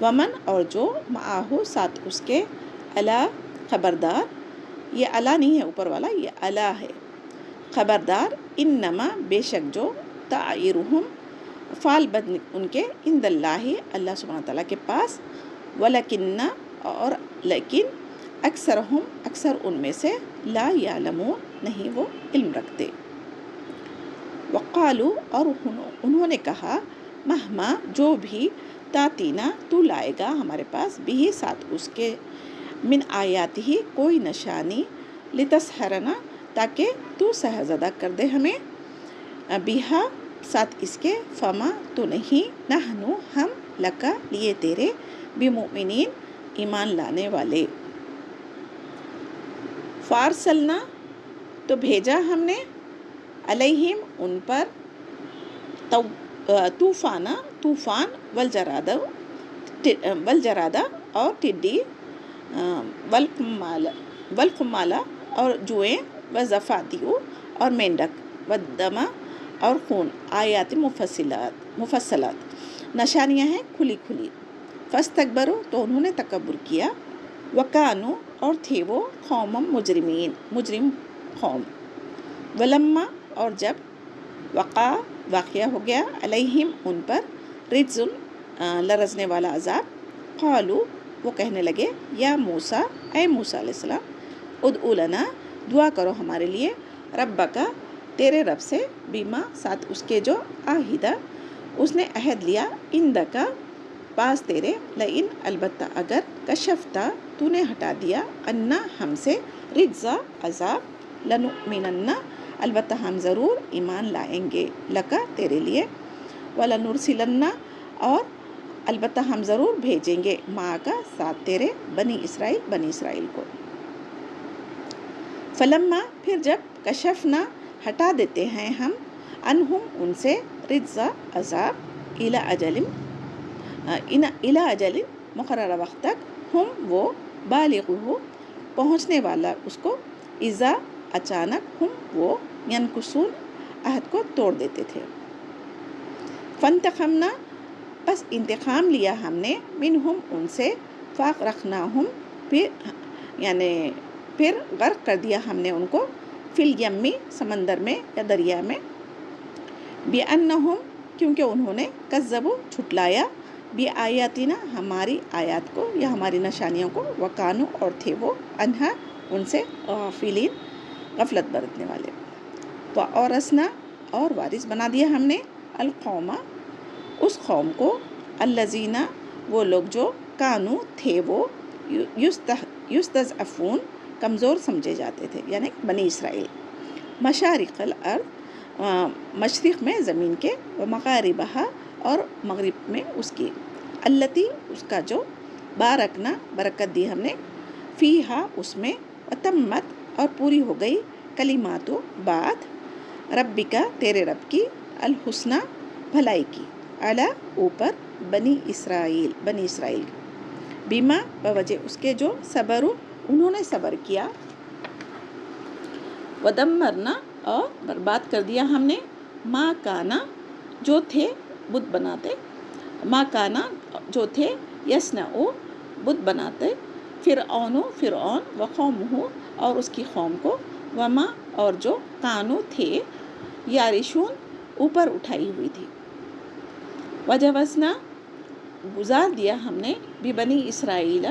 ومن اور جو معاہو ساتھ اس کے، الا خبردار، یہ الا نہیں ہے اوپر والا، یہ الا ہے، خبردار، انما بے شک جو، تعیرہم فال بد ان کے، عند اللہ اللہ سبحانہ تعالیٰ کے پاس، ولکنہ اور لیکن، اکثرہم اکثر ان میں سے، لا یعلمون نہیں وہ علم رکھتے۔ وقالو اور انہوں نے کہا، مہما جو بھی، تاتینا تو لائے گا ہمارے پاس، بھی ساتھ اس کے، من آیات ہی کوئی نشانی، لتسحرنا تاکہ تو سحر زدہ کر دے ہمیں، بیہا ساتھ اس کے، فما تو نہیں، نحنو ہم، لکا لیے تیرے، بمؤمنین ایمان لانے والے۔ فارسلنا تو بھیجا ہم نے، علیہم ان پر، طوفان والجرادہ اور ٹڈی، والقمالہ اور جوئیں، وزفادیو اور مینڈک، والدم اور خون، آیات مفصلات نشانیاں ہیں کھلی کھلی، فاستکبروا تو انہوں نے تکبر کیا، وکانو اور تھے وہ، قوم مجرمین مجرم قوم، ولما اور جب، وقع واقعہ ہو گیا، علیہم ان پر، رجز لرزنے والا عذاب، قالو وہ کہنے لگے، یا موسیٰ اے موسیٰ علیہ السلام، ادعو لنا دعا کرو ہمارے لیے، ربکا تیرے رب سے، بیما ساتھ اس کے جو، عاہدہ اس نے عہد لیا، عندکا پاس تیرے، لئن البتہ اگر، کشفتا تو نے ہٹا دیا، انا ہم سے، رجزا عذاب، لنؤمنن البتہ ہم ضرور ایمان لائیں گے، لکا تیرے لیے، ولنرسلن اور البتہ ہم ضرور بھیجیں گے، معاکا ساتھ تیرے، بنی اسرائیل کو۔ فلما پھر جب، کشفنا ہٹا دیتے ہیں ہم، انہم ان سے، رجزا عذاب، الی اجل مقررہ وقت تک، ہم وہ، بالغہ پہنچنے والا اس کو، اذا اچانک، ہم وہ، ینکثون عہد کو توڑ دیتے تھے، فانتقمنا پس انتقام لیا ہم نے، منہم ان سے، فاغرقناہم پھر غرق کر دیا ہم نے ان کو، فی الیمی سمندر میں یا دریا میں، بِأَنَّهُمْ کیونکہ انہوں نے، کذبوا جھٹلایا، بِآیاتنا ہماری آیات کو یا ہماری نشانیوں کو، وکانو اور تھے وہ، انہا ان سے، غافلین غفلت برتنے والے، وَأَوْرَثْنَا اور وارث بنا دیا ہم نے، القوم اس قوم کو، الذین وہ لوگ جو، کانو تھے وہ، یستضعفون کمزور سمجھے جاتے تھے، یعنی بنی اسرائیل، مشارق الارض مشرق میں زمین کے، ومغاربہا اور مغرب میں اس کی، التی اس کا جو، بارکنا برکت دی ہم نے، فیہا اس میں، وتمت اور پوری ہو گئی، کلمات بات، ربکا تیرے رب کی، الحسنی بھلائی کی، علی اوپر، بنی اسرائیل بیما بوجہ اس کے جو، صبروا انہوں نے صبر کیا، ودمرنا اور برباد کر دیا ہم نے، ما کانا جو تھے بت بناتے، ما کانا جو تھے، یصنع بت بناتے، فرعون وقومہ اور اس کی قوم کو، وما اور جو، کانو تھے، یارشون اوپر اٹھائی ہوئی تھی، وجوزنا گزار دیا ہم نے، بنی اسرائیل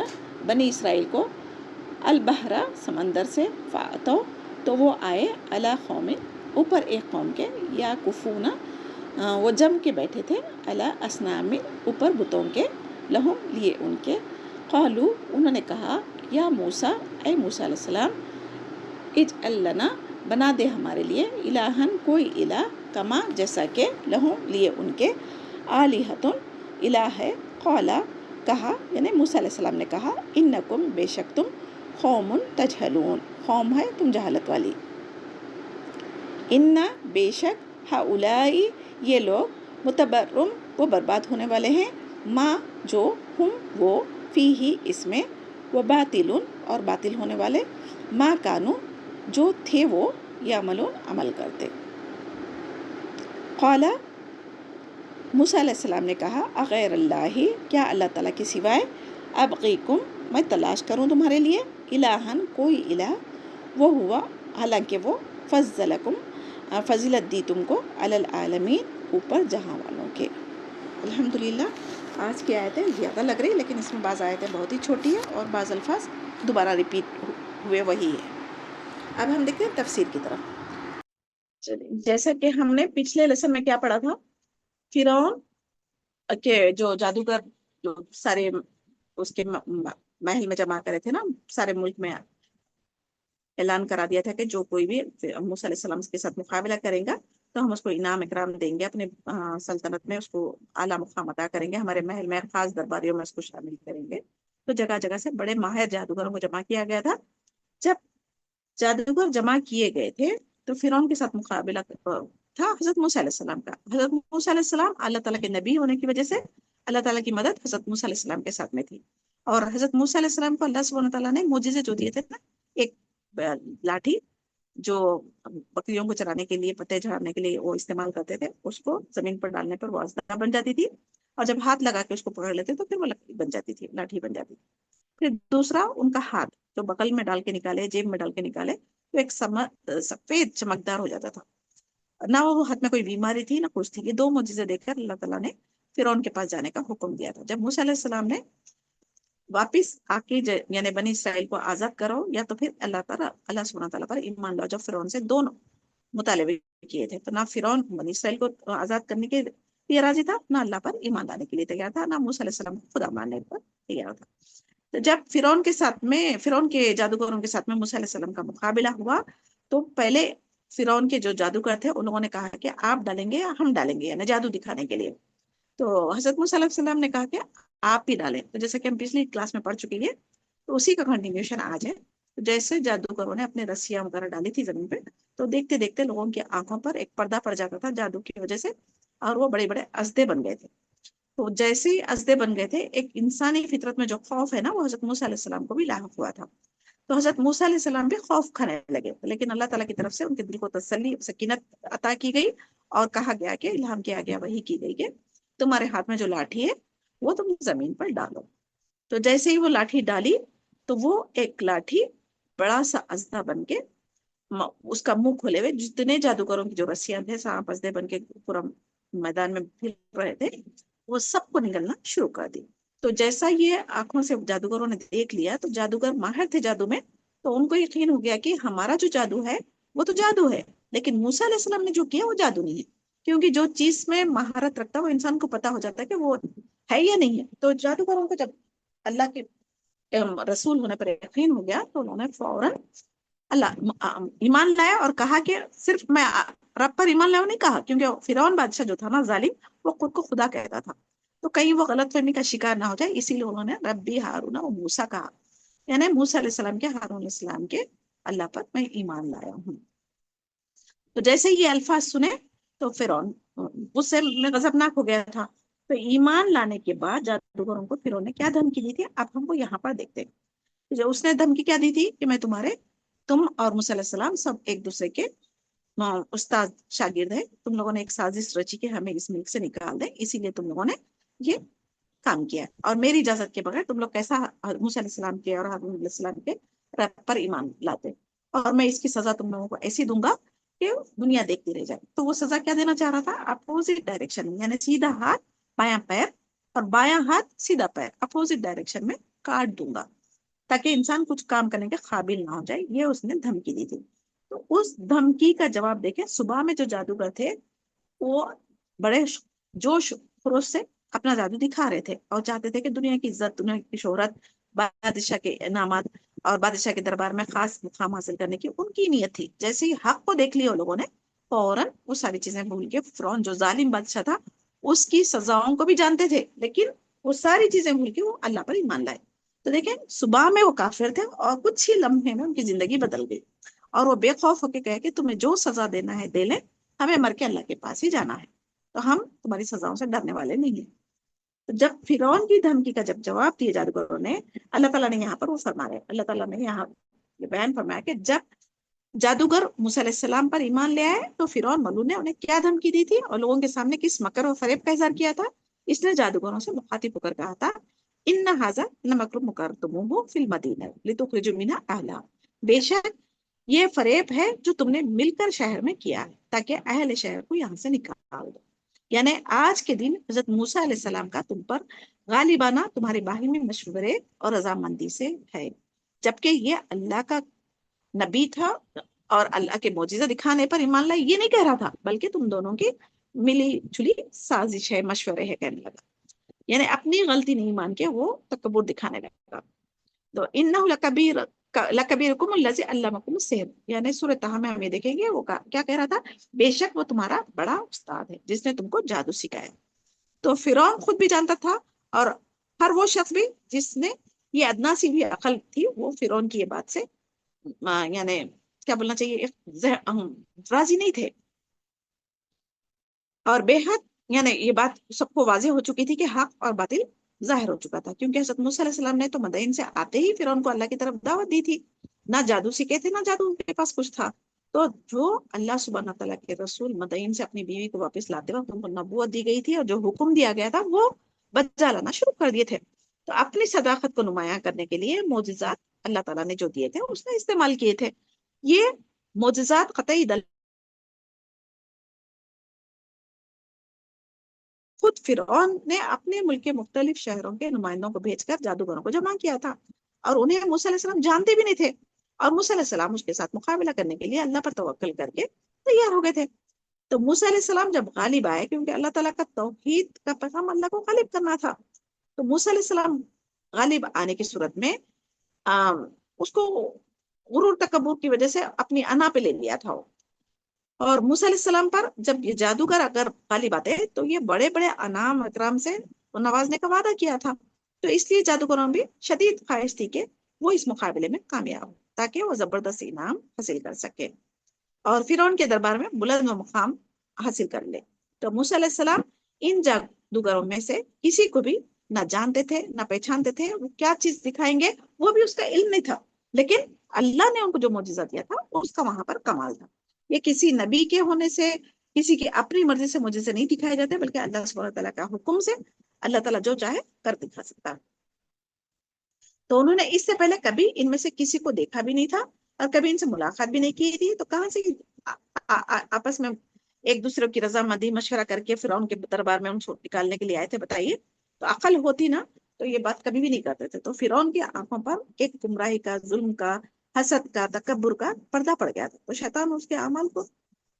کو، البحر سمندر سے، فاتو تو وہ آئے، علی قوم اوپر ایک قوم کے، یا کفونا وہ جم کے بیٹھے تھے، علی اصنام اوپر بتوں کے، لہم لیے ان کے، قالو انہوں نے کہا، یا موسیٰ اے موسیٰ علیہ السلام، اجعل لنا بنا دے ہمارے لیے، الہن کوئی الہ، کما جیسا کہ، لہم لیے ان کے، آلہتن الہ ہے، قالا کہا یعنی موسیٰ علیہ السلام نے کہا، انکم بے شک تم، قوم تجہلون قوم ہے تم جہالت والی، ان بے شک، ہؤلائی یہ لوگ، متبرم وہ برباد ہونے والے ہیں، ما جو، ہم وہ، فیہی اس میں، وباطل اور باطل ہونے والے، ما کانو جو تھے وہ، یعملون عمل کرتے، قالا موسیٰ علیہ السلام نے کہا اغیر اللہ، کیا اللہ تعالیٰ کے سوائے، ابغیکم، میں تلاش کروں تمہارے لیے، الہن، کوئی الہ، وہ ہوا، حالانکہ وہ فضلکم، فضیلت دی تم کو، علی العالمین، اوپر جہاں والوں کے۔ الحمدللہ آج کی آیتیں زیادہ لگ رہی لیکن اس میں بعض آیتیں بہت ہی چھوٹی ہیں اور بعض الفاظ دوبارہ ریپیٹ ہوئے وہی ہے۔ اب ہم دیکھتے ہیں تفسیر کی طرف۔ جیسا کہ ہم نے پچھلے لیسن میں کیا پڑھا تھا، فرعون کہ جو جادوگر جو سارے اس کے محل میں جمع کرے تھے نا، سارے ملک میں اعلان کرا دیا تھا کہ جو کوئی بھی موسیٰ علیہ السلام کے ساتھ مقابلہ کرے گا تو ہم اس کو انعام اکرام دیں گے، اپنے سلطنت میں اس کو اعلیٰ مقام عطا کریں گے، ہمارے محل میں خاص درباریوں میں اس کو شامل کریں گے۔ تو جگہ جگہ سے بڑے ماہر جادوگروں کو جمع کیا گیا تھا۔ جب جادوگر جمع کیے گئے تھے تو فرعون کے ساتھ مقابلہ تھا حضرت موسیٰ علیہ السلام کا۔ حضرت موسیٰ علیہ السلام اللہ تعالیٰ کے نبی ہونے کی وجہ سے اللہ تعالیٰ کی مدد حضرت موسیٰ علیہ السلام کے ساتھ میں تھی، اور حضرت موسیٰ علیہ السلام کو اللہ سبحانہ تعالیٰ نے معجزے جو دیے تھے نا، ایک لاٹھی جو بکریوں کو چرانے کے لیے، پتے جھاڑنے کے لیے وہ استعمال کرتے تھے، اس کو زمین پر ڈالنے پر وہ اسدہ بن جاتی تھی، اور جب ہاتھ لگا کے اس کو پکڑ لیتے تو پھر وہ لکڑی بن جاتی تھی، لاٹھی بن جاتی تھی۔ پھر دوسرا ان کا ہاتھ جو بغل میں ڈال کے نکالے، جیب میں ڈال کے نکالے تو ایک سفید چمکدار ہو جاتا تھا، نہ وہ ہاتھ میں کوئی بیماری تھی نہ کچھ تھی۔ یہ دو معجزے دیکھ کر اللہ تعالیٰ نے فرعون کے پاس جانے کا حکم دیا تھا۔ جب موسیٰ علیہ السلام نے واپس آ کے یعنی بنی اسرائیل کو آزاد کرو یا تو پھر اللہ سبحانہ تعالیٰ پر ایمان لاؤ، جب فرعون سے دونوں مطالبے کیے تھے تو نہ فرعون بنی اسرائیل کو آزاد کرنے کے لیے راضی تھا، نہ اللہ پر ایمان لانے کے لیے تیار تھا، نہ موسیٰ علیہ السلام کو خدا ماننے پر تیار تھا۔ تو جب فرعون کے جادوگروں کے ساتھ میں موسیٰ علیہ السلام کا مقابلہ ہوا تو پہلے فرعون کے جو جادوگر تھے ان لوگوں نے کہا کہ آپ ڈالیں گے یا ہم ڈالیں گے، یعنی جادو دکھانے کے لیے۔ تو حضرت موسیٰ علیہ السلام نے کہا کہ آپ ہی ڈالیں۔ تو جیسے کہ ہم پچھلی کلاس میں پڑھ چکے ہیں تو اسی کا کنٹینیوشن آج ہے۔ جیسے جادوگروں نے اپنے رسیاں وغیرہ ڈالی تھی زمین پہ تو دیکھتے دیکھتے لوگوں کی آنکھوں پر ایک پردہ پڑ جاتا تھا جادو کی وجہ سے، اور وہ بڑے بڑے اسدے بن گئے تھے۔ تو جیسے ہی اسدے بن گئے تھے، ایک انسانی فطرت میں جو خوف ہے نا وہ حضرت موسیٰ علیہ السلام کو بھی لاحق ہوا تھا۔ تو حضرت موسیٰ علیہ السلام بھی خوف کھانے لگے، لیکن اللہ تعالیٰ کی طرف سے ان کے دل کو تسلی، سکینت عطا کی گئی، اور کہا گیا کہ الہام کیا گیا، وہی کی گئی کہ تمہارے ہاتھ میں جو لاٹھی ہے وہ تم زمین پر ڈالو۔ تو جیسے ہی وہ لاٹھی ڈالی تو وہ ایک لاٹھی بڑا سا اسدہ بن کے اس کا منہ کھولے ہوئے جتنے جادوگروں کی جو رسیاں تھے سانپ اسدے بن کے پورا میدان میں پھر رہے تھے وہ سب کو نگلنا شروع کر دی۔ تو جیسا یہ آنکھوں سے جادوگروں نے دیکھ لیا تو جادوگر ماہر تھے جادو میں، تو ان کو یقین ہو گیا کہ ہمارا جو جادو ہے وہ تو جادو ہے، لیکن موسیٰ علیہ السلام نے جو کیا وہ جادو نہیں ہے، کیونکہ جو چیز میں مہارت رکھتا ہے وہ انسان کو پتا ہو جاتا ہے کہ وہ ہے یا نہیں ہے۔ تو جادوگروں کو جب اللہ کے رسول ہونے پر یقین ہو گیا تو انہوں نے فوراً ایمان لایا اور کہا کہ صرف میں رب پر ایمان لاؤ نہیں کہا، کیونکہ فرعون بادشاہ جو تھا نا ظالم، وہ خود کو خدا کہتا تھا، تو کہیں وہ غلط فہمی کا شکار نہ ہو جائے، اسی لیے انہوں نے ربی ہارون و موسیٰ کہا، یعنی موسیٰ علیہ السلام کے ہارون علیہ السلام کے اللہ پر میں ایمان لایا ہوں۔ تو جیسے یہ الفاظ سنے تو فرعون غصے میں غضبناک ہو گیا تھا۔ تو ایمان لانے کے بعد جادوگروں کو فرعون نے کیا دھمکی دی تھی، اب ہم کو یہاں پر دیکھتے ہیں۔ جو اس نے دھمکی کیا دی تھی کہ میں تم اور موسیٰ علیہ السلام سب ایک دوسرے کے استاد شاگرد ہیں، تم لوگوں نے ایک سازش رچی کہ ہمیں اس ملک سے نکال دیں، اسی لیے تم لوگوں نے یہ کام کیا، اور میری اجازت کے بغیر تم لوگ کیسا موسیٰ علیہ السلام کے اور ہارون علیہ السلام کے رب پر ایمان لاتے، اور میں اس کی سزا تم لوگوں کو ایسی دوں گا کہ دنیا دیکھتی رہ جائے۔ تو وہ سزا کیا دینا چاہ رہا تھا، اپوزٹ ڈائریکشن میں، یعنی سیدھا ہاتھ بایاں پیر اور بایاں ہاتھ سیدھا پیر، اپوزٹ ڈائریکشن میں کاٹ دوں گا تاکہ انسان کچھ کام کرنے کے قابل نہ ہو جائے، یہ اس نے دھمکی دی تھی۔ تو اس دھمکی کا جواب دیکھیں، صبح میں جو جادوگر تھے وہ بڑے جوش خروش سے اپنا جادو دکھا رہے تھے اور چاہتے تھے کہ دنیا کی عزت، دنیا کی شہرت، بادشاہ کے انعامات اور بادشاہ کے دربار میں خاص مقام حاصل کرنے کی ان کی نیت تھی۔ جیسے ہی حق کو دیکھ لیا لوگوں نے فوراً وہ ساری چیزیں بھول کے، فرعون جو ظالم بادشاہ تھا اس کی سزاؤں کو بھی جانتے تھے لیکن وہ ساری چیزیں بھول کے وہ اللہ پر ایمان لائے۔ تو دیکھیں صبح میں وہ کافر تھے اور کچھ ہی لمحے میں ان کی زندگی بدل گئی، اور وہ بے خوف ہو کے کہے کہ تمہیں جو سزا دینا ہے دے لیں، ہمیں مر کے اللہ کے پاس ہی جانا ہے، تو ہم تمہاری سزاؤں سے ڈرنے والے نہیں ہیں۔ تو جب فرعون کی دھمکی کا جب جواب دیا جادوگروں نے، اللہ تعالیٰ نے یہاں پر وہ فرمایا، اللہ تعالیٰ نے یہاں یہ بیان فرمایا کہ جب جادوگر موسیٰ علیہ السلام پر ایمان لے آئے تو فرعون ملعون نے انہیں کیا دھمکی دی تھی اور لوگوں کے سامنے کس مکر و فریب کا اظہار کیا تھا؟ اس نے جادوگروں سے مخاطب ہو کر کہا تھا ان ھذا لمکر مکرتموہ فی المدینہ لتخرجوا منھا اہلھا، بے شک یہ فریب ہے جو تم نے مل کر شہر میں کیا ہے تاکہ اہل شہر کو یہاں سے نکال دو۔ یعنی آج کے دن حضرت موسیٰ علیہ السلام کا تم پر غالبانہ تمہارے باہمی مشورے اور رضامندی سے ہے، جبکہ یہ اللہ کا نبی تھا اور اللہ کے معجزہ دکھانے پر ایمان لائے یہ نہیں کہہ رہا تھا، بلکہ تم دونوں کی ملی جلی سازش ہے، مشورے ہے کہنے لگا، یعنی اپنی غلطی نہیں مان کے وہ تکبر دکھانے لگا۔ تو انہ لکبیرکم الذی علمکم السحر، یعنی سورۃ طہ میں ہم یہ دیکھیں گے وہ کیا کہہ رہا تھا، بے شک وہ تمہارا بڑا استاد ہے جس نے تم کو جادو سکھایا۔ تو فرعون خود بھی جانتا تھا اور ہر وہ شخص بھی جس نے یہ ادنا سی بھی عقل تھی وہ فرعون کی یہ بات سے یعنی کیا بولنا چاہیے راضی نہیں تھے، اور بے حد یعنی یہ بات سب کو واضح ہو چکی تھی کہ حق اور باطل ظاہر ہو چکا تھا، کیونکہ حضرت موسیٰ علیہ السلام نے تو مدائن سے آتے ہی فرعون کو اللہ کی طرف دعوت دی تھی، نہ جادو سیکھے تھے نہ جادو ان کے پاس کچھ تھا۔ تو جو اللہ سبحانہ تعالیٰ کے رسول مدائن سے اپنی بیوی کو واپس لاتے وقت ان کو نبوت دی گئی تھی اور جو حکم دیا گیا تھا وہ بچہ لانا شروع کر دیے تھے، تو اپنی صداقت کو نمایاں کرنے کے لیے معجزات اللہ تعالیٰ نے جو دیے تھے اس نے استعمال کیے تھے۔ یہ معجزات قطعی دل خود فرعون نے اپنے ملک کے مختلف شہروں کے نمائندوں کو بھیج کر جادوگروں کو جمع کیا تھا، اور انہیں موسیٰ علیہ السلام جانتے بھی نہیں تھے، اور موسیٰ علیہ السلام اس کے ساتھ مقابلہ کرنے کے لیے اللہ پر توکل کر کے تیار ہو گئے تھے۔ تو موسیٰ علیہ السلام جب غالب آئے، کیونکہ اللہ تعالیٰ کا توحید کا پیغام اللہ کو غالب کرنا تھا، تو موسیٰ علیہ السلام غالب آنے کی صورت میں اس کو غرور تکبر کی وجہ سے اپنی انا پہ لے لیا تھا، اور موسیٰ علیہ السلام پر جب یہ جادوگر اگر غالب آتے تو یہ بڑے بڑے انعام اکرام سے نوازنے کا وعدہ کیا تھا، تو اس لیے جادوگروں بھی شدید خواہش تھی کہ وہ اس مقابلے میں کامیاب ہو تاکہ وہ زبردست انعام حاصل کر سکے اور فرعون کے دربار میں بلند و مقام حاصل کر لے۔ تو موسیٰ علیہ السلام ان جادوگروں میں سے کسی کو بھی نہ جانتے تھے نہ پہچانتے تھے، وہ کیا چیز دکھائیں گے وہ بھی اس کا علم نہیں تھا، لیکن اللہ نے ان کو جو معجزہ دیا تھا اس کا وہاں پر کمال تھا۔ یہ کسی نبی کے ہونے سے، کسی کی اپنی مرضی سے معجزے نہیں دکھائے جاتے، بلکہ اللہ سبحانہ تعالیٰ کا حکم سے اللہ تعالیٰ جو چاہے کر دکھا سکتا ہے۔ تو انہوں نے اس سے پہلے کبھی ان میں سے کسی کو دیکھا بھی نہیں تھا اور کبھی ان سے ملاقات بھی نہیں کی تھی، تو کہاں سے آپس میں ایک دوسرے کی رضامندی مشورہ کر کے فرعون کے دربار میں ان کو نکالنے کے لیے آئے تھے؟ بتائیے، تو عقل ہوتی نا تو یہ بات کبھی بھی نہیں کرتے تھے۔ تو فرعون کی آنکھوں پر ایک گمراہی کا، ظلم کا، حسد کا، تکبر کا پردہ پڑ گیا تھا، تو شیطان اس کے اعمال کو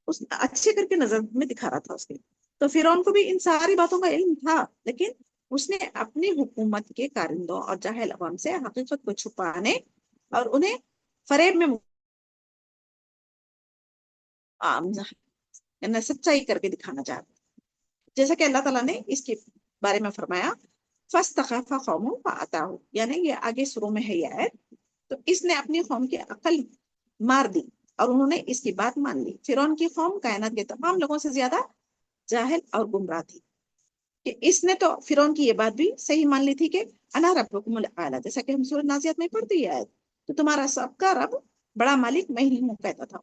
اس اچھے کر کے نظر میں دکھا رہا تھا اس کے۔ تو فرعون کو بھی ان ساری باتوں کا علم تھا، لیکن اس نے اپنی حکومت کے کارندوں اور جاہل عوام سے حقیقت کو چھپانے اور انہیں فریب میں سچائی کر کے دکھانا چاہتا، جیسا کہ اللہ تعالیٰ نے اس کے بارے میں فرمایا فَاسْتَخَفَ قَوْمُهُ فَأَطَاعُوهُ، یعنی یہ آگے شروع میں ہے یہ آیت، تو اس نے اپنی قوم کی عقل مار دی اور انہوں نے اس کی بات مان لی۔ فرعون کی قوم کائنات کے تمام لوگوں سے زیادہ جاہل اور گمراہ تھی، کہ اس نے تو فرعون کی یہ بات بھی صحیح مان لی تھی کہ انا ربکم الاعلی، جیسا کہ ہم سورۃ نازعات میں پڑھتے ہیں آیت، تو تمہارا سب کا رب بڑا مالک میں ہی ہوں کہتا تھا۔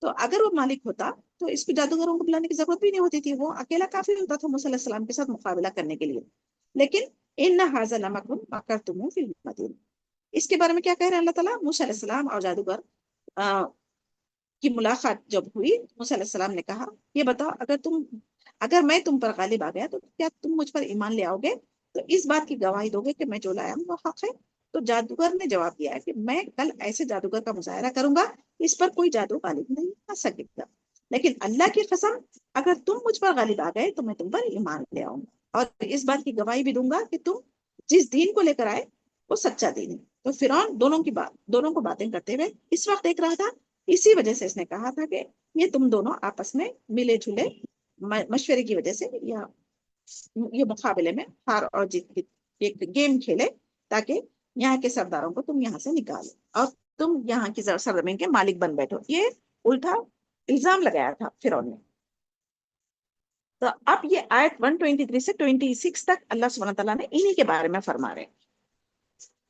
تو اگر وہ مالک ہوتا تو اس کو جادوگروں کو بلانے کی ضرورت بھی نہیں ہوتی تھی، وہ اکیلا کافی ہوتا تھا موسیٰ علیہ السلام کے ساتھ مقابلہ کرنے کے لیے۔ لیکن ان ھذا لمکر مکرتموہ فی المدینہ، اس کے بارے میں کیا کہہ رہے ہیں اللہ تعالیٰ؟ موسیٰ علیہ السلام اور جادوگر کی ملاقات جب ہوئی، موسیٰ علیہ السلام نے کہا یہ بتاؤ اگر میں تم پر غالب آ گیا تو کیا تم مجھ پر ایمان لے آؤ گے؟ تو اس بات کی گواہی دو گے کہ میں جو لایا ہوں وہ حق ہے؟ تو جادوگر نے جواب دیا ہے کہ میں کل ایسے جادوگر کا مظاہرہ کروں گا اس پر کوئی جادو غالب نہیں آ سکے گا، لیکن اللہ کی قسم اگر تم مجھ پر غالب آ گئے تو میں تم پر ایمان لے آؤں گا، اور اس بات کی گواہی بھی دوں گا کہ تم جس دین کو لے کر آئے وہ سچا دین ہے۔ تو فرعون دونوں کو باتیں کرتے ہوئے اس وقت دیکھ رہا تھا، اسی وجہ سے اس نے کہا تھا کہ یہ تم دونوں آپس میں ملے جلے مشورے کی وجہ سے یہ مقابلے میں ہار اور جیت کی ایک گیم کھیلے، تاکہ یہاں کے سرداروں کو تم یہاں سے نکالو اور تم یہاں کی سرزمین کے مالک بن بیٹھو۔ یہ الٹا الزام لگایا تھا فرعون نے۔ تو اب یہ آیت 123 سے 26 تک اللہ سبحانہ تعالیٰ نے انہی کے بارے میں فرما رہے ہیں۔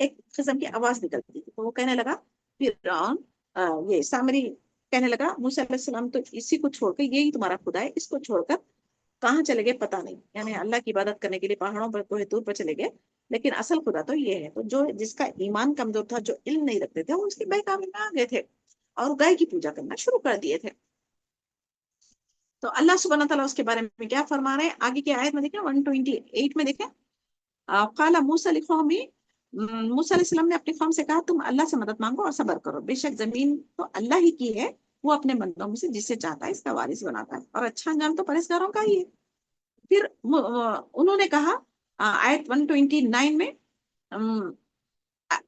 ایک قسم کی آواز نکلتی تھی. تو وہ کہنے لگا فرعون، یہ سامری کہنے لگا موسیٰ علیہ السلام تو اسی کو چھوڑ کر، یہی تمہارا خدا ہے، اس کو چھوڑ کر کہاں چلے گئے پتہ نہیں. یعنی اللہ کی عبادت کرنے کے لیے پہاڑوں پر کوہ طور پر چلے گئے، لیکن اصل خدا تو یہ ہے. تو جو جس کا ایمان کمزور تھا، جو علم نہیں رکھتے تھے، وہ اس کی بہکاوی میں آ گئے تھے اور گائے کی پوجا کرنا شروع کر دیے تھے. تو اللہ سبحانہ تعالیٰ اس کے بارے میں کیا فرما رہے ہیں آگے کی آیت میں دیکھیں 128 میں دیکھیں. قال موسیٰ لقومہ، موسیٰ علیہ السلام نے اپنی قوم سے کہا تم اللہ سے مدد مانگو اور صبر کرو، بے شک زمین تو اللہ ہی کی ہے، وہ اپنے بندوں میں سے جسے چاہتا ہے اس کا وارث بناتا ہے، اور اچھا انجام تو پرہیزگاروں کا ہی ہے. پھر انہوں نے کہا آیت 129 میں،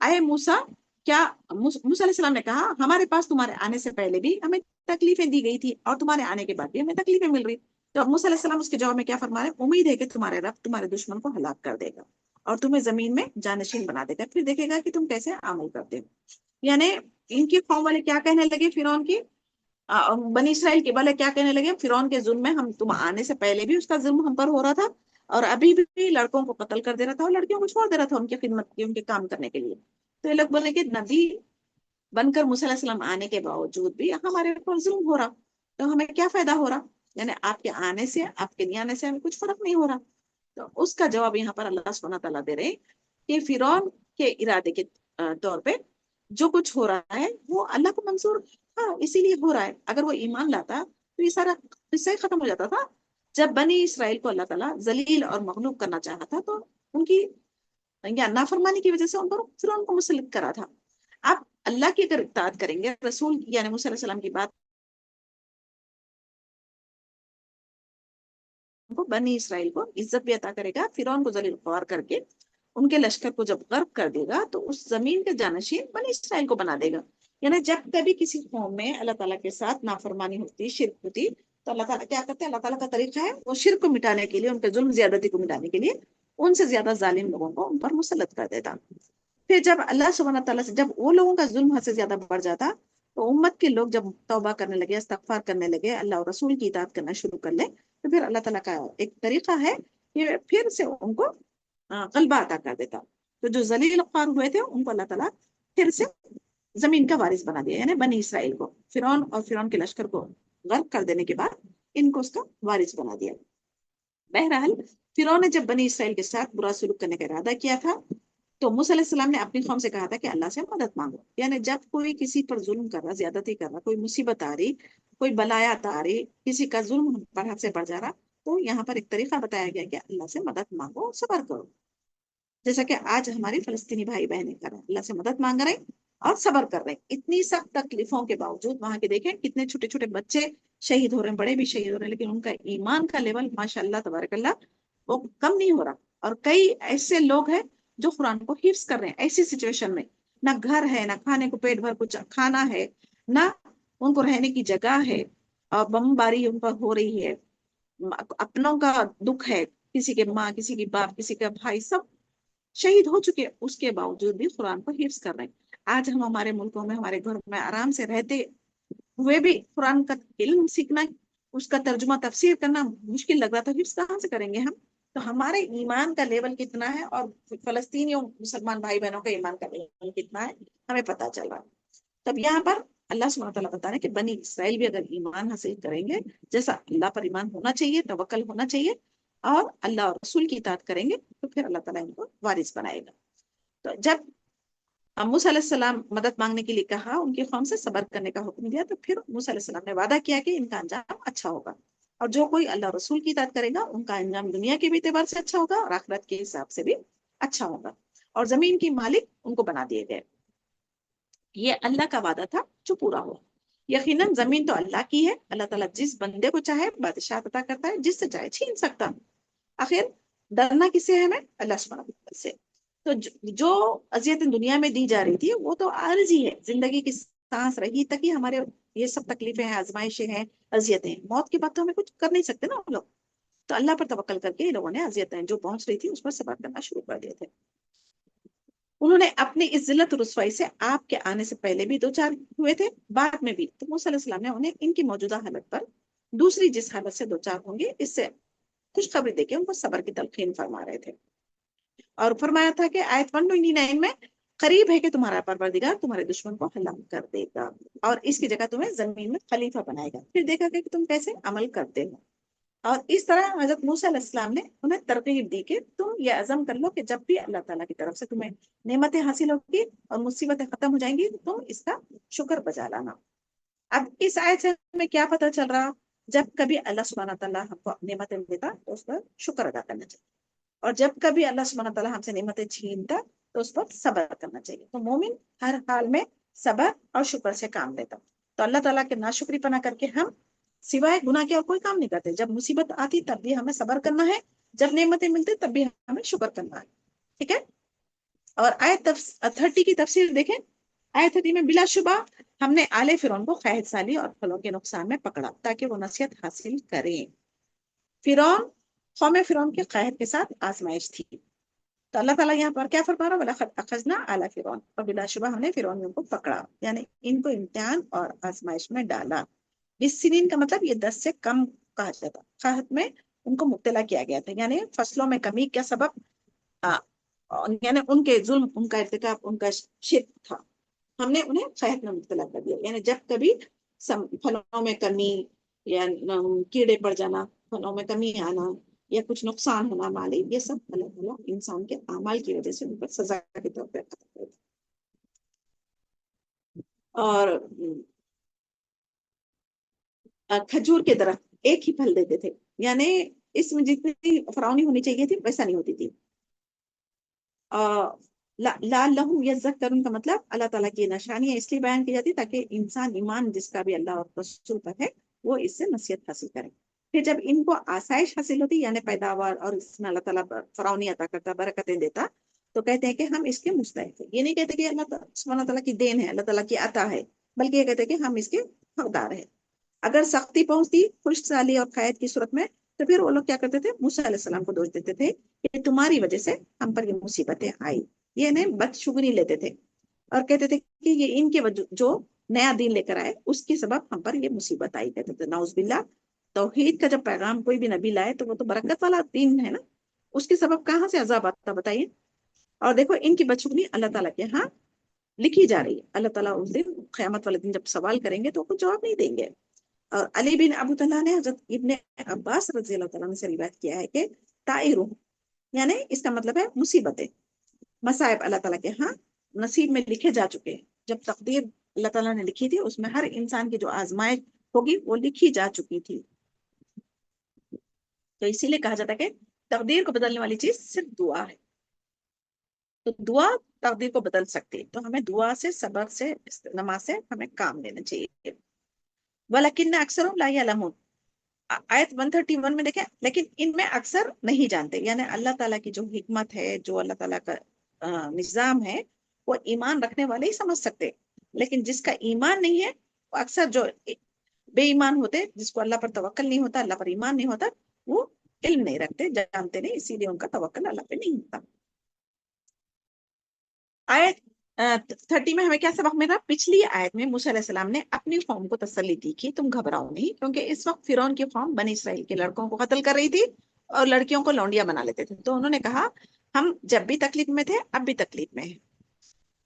اے موسیٰ، کیا موسیٰ علیہ السلام نے کہا ہمارے پاس تمہارے آنے سے پہلے بھی ہمیں تکلیفیں دی گئی تھی اور تمہارے آنے کے بعد بھی ہمیں تکلیفیں مل رہی. تو موسیٰ علیہ السلام اس کے جواب میں کیا فرما رہے ہیں؟ امید ہے کہ تمہارے رب تمہارے دشمن کو ہلاک کر دے گا اور تمہیں زمین میں جانشین بنا دے گا، پھر دیکھے گا کہ تم کیسے عمل کرتے ہو. یعنی ان کی قوم والے کیا کہنے لگے، فرعون کی بنی اسرائیل کے والے کیا کہنے لگے، فرعون کے ظلم میں ہم تم آنے سے پہلے بھی اس کا ظلم ہم پر ہو رہا تھا، اور ابھی بھی لڑکوں کو قتل کر دے رہا تھا اور لڑکیوں کو چھوڑ دے رہا تھا ان کی خدمت کی، ان کے کام کرنے کے لیے. تو یہ لوگ بولے کہ نبی بن کر موسیٰ علیہ السلام آنے کے باوجود بھی ہمارے اوپر ظلم ہو رہا، تو ہمیں کیا فائدہ ہو رہا؟ یعنی آپ کے آنے سے، آپ کے نہیں آنے سے ہمیں کچھ فرق نہیں ہو رہا. تو اس کا جواب یہاں پر اللہ سبحانہ تعالیٰ دے رہے کہ فرعون کے ارادے کے طور پہ جو کچھ ہو رہا ہے وہ اللہ کو منظور تھا، اسی لیے ہو رہا ہے. اگر وہ ایمان لاتا تو یہ سارا قصہ ہی ختم ہو جاتا تھا. جب بنی اسرائیل کو اللہ تعالیٰ ذلیل اور مغلوب کرنا چاہا تھا تو ان کی یا نافرمانی کی وجہ سے ان پر فرعون کو مسلط کرا تھا. آپ اللہ کی اگر اطاعت کریں گے، رسول یعنی موسیٰ علیہ السلام کی بات کو، بنی اسرائیل کو عزت بھی عطا کرے گا، فرعون کو ذلیل خوار کر کے ان کے لشکر کو جب غرق کر دے گا تو اس زمین کے جانشین بنی اسرائیل کو بنا دے گا. یعنی جب کبھی کسی قوم میں اللہ تعالیٰ کے ساتھ نافرمانی ہوتی، شرک ہوتی، تو اللہ تعالیٰ کیا کرتے ہیں؟ اللہ تعالیٰ کا طریقہ ہے وہ شرک کو مٹانے کے لیے، ان کے ظلم زیادتی کو مٹانے کے لیے ان سے زیادہ ظالم لوگوں کو ان پر مسلط کر دیتا. پھر جب اللہ سبحانہ تعالیٰ سے جب وہ لوگوں کا ظلم حد سے زیادہ بڑھ جاتا تو امت کے لوگ جب توبہ کرنے لگے، استغفار کرنے لگے، اللہ اور رسول کی اطاعت کرنا شروع کر لے، تو پھر اللہ تعالیٰ کا ایک طریقہ ہے کہ پھر سے ان کو غلبہ عطا کر دیتا. تو جو ذلیل خوار ہوئے تھے ان کو اللہ تعالیٰ پھر سے زمین کا وارث بنا دیا، یعنی بنی اسرائیل کو فرعون اور فرعون کے لشکر کو غرق کر دینے کے بعد ان کو اس کا وارث بنا دیا. بہرحال فرعون نے جب بنی اسرائیل کے ساتھ برا سلوک کرنے کا ارادہ کیا تھا تو موسیٰ علیہ السلام نے اپنی قوم سے کہا تھا کہ اللہ سے مدد مانگو. یعنی جب کوئی کسی پر ظلم کر رہا، زیادتی کر رہا، کوئی مصیبت آ رہی، کوئی بلایات آ رہی، کسی کا ظلم پر حد سے بڑھ جا رہا، تو یہاں پر ایک طریقہ بتایا گیا کہ اللہ سے مدد مانگو، صبر کرو. جیسا کہ آج ہماری فلسطینی بھائی بہنیں کر رہے ہیں، اللہ سے مدد مانگ رہے ہیں اور صبر کر رہے ہیں اتنی سخت تکلیفوں کے باوجود. وہاں کے دیکھیں کتنے چھوٹے چھوٹے بچے شہید ہو رہے ہیں، بڑے بھی شہید ہو رہے ہیں، لیکن ان کا ایمان کا لیول ماشاء اللہ تبارک اللہ وہ کم نہیں ہو رہا. اور کئی ایسے لوگ ہیں جو قرآن کو حفظ کر رہے ہیں ایسی سچویشن میں، نہ گھر ہے، نہ کھانے کو پیٹ بھر کچھ کھانا ہے، نہ ان کو رہنے کی جگہ ہے، اور بمباری ان پر ہو رہی ہے، اپنوں کا دکھ ہے، کسی کے ماں، کسی کی باپ، کسی کا بھائی، سب شہید ہو چکے، اس کے باوجود بھی قرآن کو حفظ کر رہے ہیں. آج ہم ہمارے ملکوں میں، ہمارے گھروں میں آرام سے رہتے ہوئے بھی قرآن کا علم سیکھنا، اس کا ترجمہ تفسیر کرنا مشکل لگ رہا تھا، حفظ کہاں سے کریں گے ہم؟ تو ہمارے ایمان کا لیول کتنا ہے اور فلسطینیوں مسلمان بھائی بہنوں کا ایمان کا لیول کتنا ہے ہمیں پتہ چل رہا ہے. تب یہاں پر اللہ سبحانہ تعالیٰ بتا رہے ہیں کہ بنی اسرائیل بھی اگر ایمان حاصل کریں گے، جیسا اللہ پر ایمان ہونا چاہیے، توکل ہونا چاہیے، اور اللہ اور رسول کی اطاعت کریں گے، تو پھر اللہ تعالیٰ ان کو وارث بنائے گا. تو جب موسیٰ علیہ السلام مدد مانگنے کے لیے کہا، ان کی قوم سے صبر کرنے کا حکم دیا، تو پھر موسیٰ علیہ السلام نے وعدہ کیا کہ ان کا انجام اچھا ہوگا، اور جو کوئی اللہ رسول کی اطاعت کرے گا ان کا انجام دنیا کے بھی اعتبار سے اچھا ہوگا اور آخرت کے حساب سے بھی اچھا ہوگا، اور زمین کی مالک ان کو بنا دیے گئے. یہ اللہ کا وعدہ تھا جو پورا ہوا. یقیناً زمین تو اللہ کی ہے، اللہ تعالیٰ جس بندے کو چاہے بادشاہ عطا کرتا ہے، جس سے چاہے چھین سکتا. آخر ڈرنا کس سے ہے؟ ہمیں اللہ سبحانہ وتعالیٰ سے. تو جو اذیتیں دنیا میں دی جا رہی تھی وہ تو عارضی ہے، زندگی کی سانس رہی تک ہی ہمارے یہ سب تکلیفیں ہیں، آزمائشیں ہیں، اذیتیں. موت کے بعد تو ہمیں کچھ کر نہیں سکتے نا ہم لوگ. تو اللہ پر توکل کر کے لوگوں نے اذیتیں جو پہنچ رہی تھی اس پر صبر کرنا شروع کر دیے تھے. انہوں نے اپنی اس ذلت و رسوائی سے آپ کے آنے سے پہلے بھی دو چار ہوئے تھے، بعد میں بھی. تو موسیٰ علیہ السلام نے انہیں ان کی موجودہ حالت پر دوسری جس حالت سے دو چار ہوں گے اس سے خوشخبری دے کے ان کو صبر کی تلقین فرما رہے تھے. اور فرمایا تھا کہ آیت 129 میں قریب ہے کہ تمہارا پروردگار تمہارے دشمن کو ہلاک کر دے گا اور اس کی جگہ تمہیں زمین میں خلیفہ بنائے گا، پھر دیکھا کہ تم کیسے عمل کرتے ہو۔ اور اس طرح حضرت موسیٰ علیہ السلام نے انہیں ترغیب دی کہ تم یہ عزم کر لو کہ جب بھی اللہ تعالیٰ کی طرف سے تمہیں نعمتیں حاصل ہوگی اور مصیبتیں ختم ہو جائیں گی تو تم اس کا شکر بجا لانا۔ اب اس آیت سے ہمیں کیا پتہ چل رہا؟ جب کبھی اللہ سبحانہ تعالیٰ ہم کو نعمتیں دیتا تو اس پر شکر ادا کرنا چاہیے، اور جب کبھی اللہ سبحانہ تعالیٰ ہم سے نعمتیں چھینتا تو اس پر صبر کرنا چاہیے۔ تو مومن ہر حال میں صبر اور شکر سے کام لیتا۔ تو اللہ تعالیٰ کے ناشکری پنا کر کے ہم سوائے گناہ کے اور کوئی کام نہیں کرتے۔ جب مصیبت آتی تب بھی ہمیں صبر کرنا ہے، جب نعمتیں ملتی تب بھی ہمیں شکر کرنا ہے، ٹھیک ہے۔ اور آیت 30 کی تفسیر دیکھیں۔ آیت 30 میں بلا شبہ ہم نے آل فرعون کو قحط سالی اور پھلوں کے نقصان میں پکڑا تاکہ وہ نصیحت حاصل کریں۔ قوم فرعون کے قحط کے ساتھ آزمائش تھی، تو اللہ تعالیٰ یہاں پر کیا فرما رہا ہے؟ وَلَقَدْ أَخَذْنَا آلَ فِرْعَوْنَ، اور بلا شبہ ہم نے فرعونیوں کو پکڑا، یعنی ان کو امتحان اور آزمائش میں ڈالا۔ بالسنین کا مطلب یہ 10 سے کم کہا جاتا، قحط میں ان کو مبتلا کیا گیا تھا، یعنی فصلوں میں کمی کا سبب یعنی ان کے ظلم، ان کا ارتکاب، ان کا شرک تھا، ہم نے انہیں قحط میں مبتلا کر دیا۔ یعنی جب کبھی پھلوں میں کمی یا کیڑے پڑ جانا، پھلوں میں کمی آنا یا کچھ نقصان ہونا مالی، یہ سب اللہ تعالیٰ انسان کے اعمال کی وجہ سے ان پر سزا کے طور پر عطا کرتا۔ اور کھجور کے درخت ایک ہی پھل دیتے تھے، یعنی اس میں جتنی فراونی ہونی چاہیے تھی ویسا نہیں ہوتی تھی۔ لعلہم یذکرون کا مطلب اللہ تعالیٰ کی نشانیاں اس لیے بیان کی جاتی تاکہ انسان ایمان جس کا بھی اللہ اور رسول پر ہے وہ اس سے نصیحت حاصل کرے۔ پھر جب ان کو آسائش حاصل ہوتی، یعنی پیداوار، اور اس میں اللہ تعالیٰ فراونی عطا کرتا، برکتیں دیتا، تو کہتے ہیں کہ ہم اس کے مستحق ہیں۔ یہ نہیں کہتے کہ اللہ سبحانہ تعالیٰ کی دین ہے، اللہ تعالیٰ کی عطا ہے، بلکہ یہ کہتے ہیں کہ ہم اس کے حقدار ہیں۔ اگر سختی پہنچتی خشک سالی اور قحط کی صورت میں تو پھر وہ لوگ کیا کرتے تھے؟ موسیٰ علیہ السلام کو دوش دیتے تھے کہ تمہاری وجہ سے ہم پر یہ مصیبتیں آئی، یہ نہیں بدشگونی لیتے تھے اور کہتے تھے کہ یہ ان کے جو نیا دین لے کر آئے اس کے سبب ہم پر یہ مصیبت آئی، کہتے تھے نعوذ باللہ۔ توحید کا جب پیغام کوئی بھی نبی لائے تو وہ تو برکت والا دین ہے نا، اس کے سبب کہاں سے عذاب آتا بتائیے؟ اور دیکھو ان کی بدشگونی اللہ تعالیٰ کے ہاں لکھی جا رہی ہے۔ اللہ تعالیٰ اس دن قیامت والے دن جب سوال کریں گے تو کچھ جواب نہیں دیں گے۔ اور علی بن ابو طلحہ نے حضرت ابن عباس رضی اللہ تعالیٰ عنہ سے روایت کیا ہے کہ طائروں، یعنی اس کا مطلب ہے مصیبتیں، مصائب اللہ تعالیٰ کے ہاں نصیب میں لکھے جا چکے ہیں۔ جب تقدیر اللہ تعالیٰ نے لکھی تھی اس میں ہر انسان کی جو آزمائش ہوگی وہ لکھی جا چکی تھی۔ تو اسی لیے کہا جاتا ہے کہ تقدیر کو بدلنے والی چیز صرف دعا ہے، تو دعا تقدیر کو بدل سکتی ہے۔ تو ہمیں دعا سے، صبر سے، نماز سے ہمیں کام لینا چاہیے۔ وَلَكِنَّ أَكْثَرَهُمْ لَا يَعْلَمُونَ، آیت 131 میں دیکھیں، لیکن ان میں اکثر نہیں جانتے، یعنی اللہ تعالیٰ کی جو حکمت ہے، جو اللہ تعالیٰ کا نظام ہے، وہ ایمان رکھنے والے ہی سمجھ سکتے، لیکن جس کا ایمان نہیں ہے، وہ اکثر جو بے ایمان ہوتے، جس کو اللہ پر توکل نہیں ہوتا، اللہ پر ایمان نہیں ہوتا، وہ علم نہیں رکھتے، جانتے نہیں، اسی لیے ان کا توکل اللہ پہ نہیں ہوتا۔ آیت 30 میں ہمیں کیا سبق ملا؟ پچھلی آیت میں موسیٰ علیہ السلام نے اپنی قوم کو تسلی دی کہ تم گھبراؤ نہیں، کیونکہ اس وقت فرعون کی قوم بنی اسرائیل کے لڑکوں کو قتل کر رہی تھی اور لڑکیوں کو لونڈیاں بنا لیتے تھے۔ تو انہوں نے کہا ہم جب بھی تکلیف میں تھے اب بھی تکلیف میں ہیں،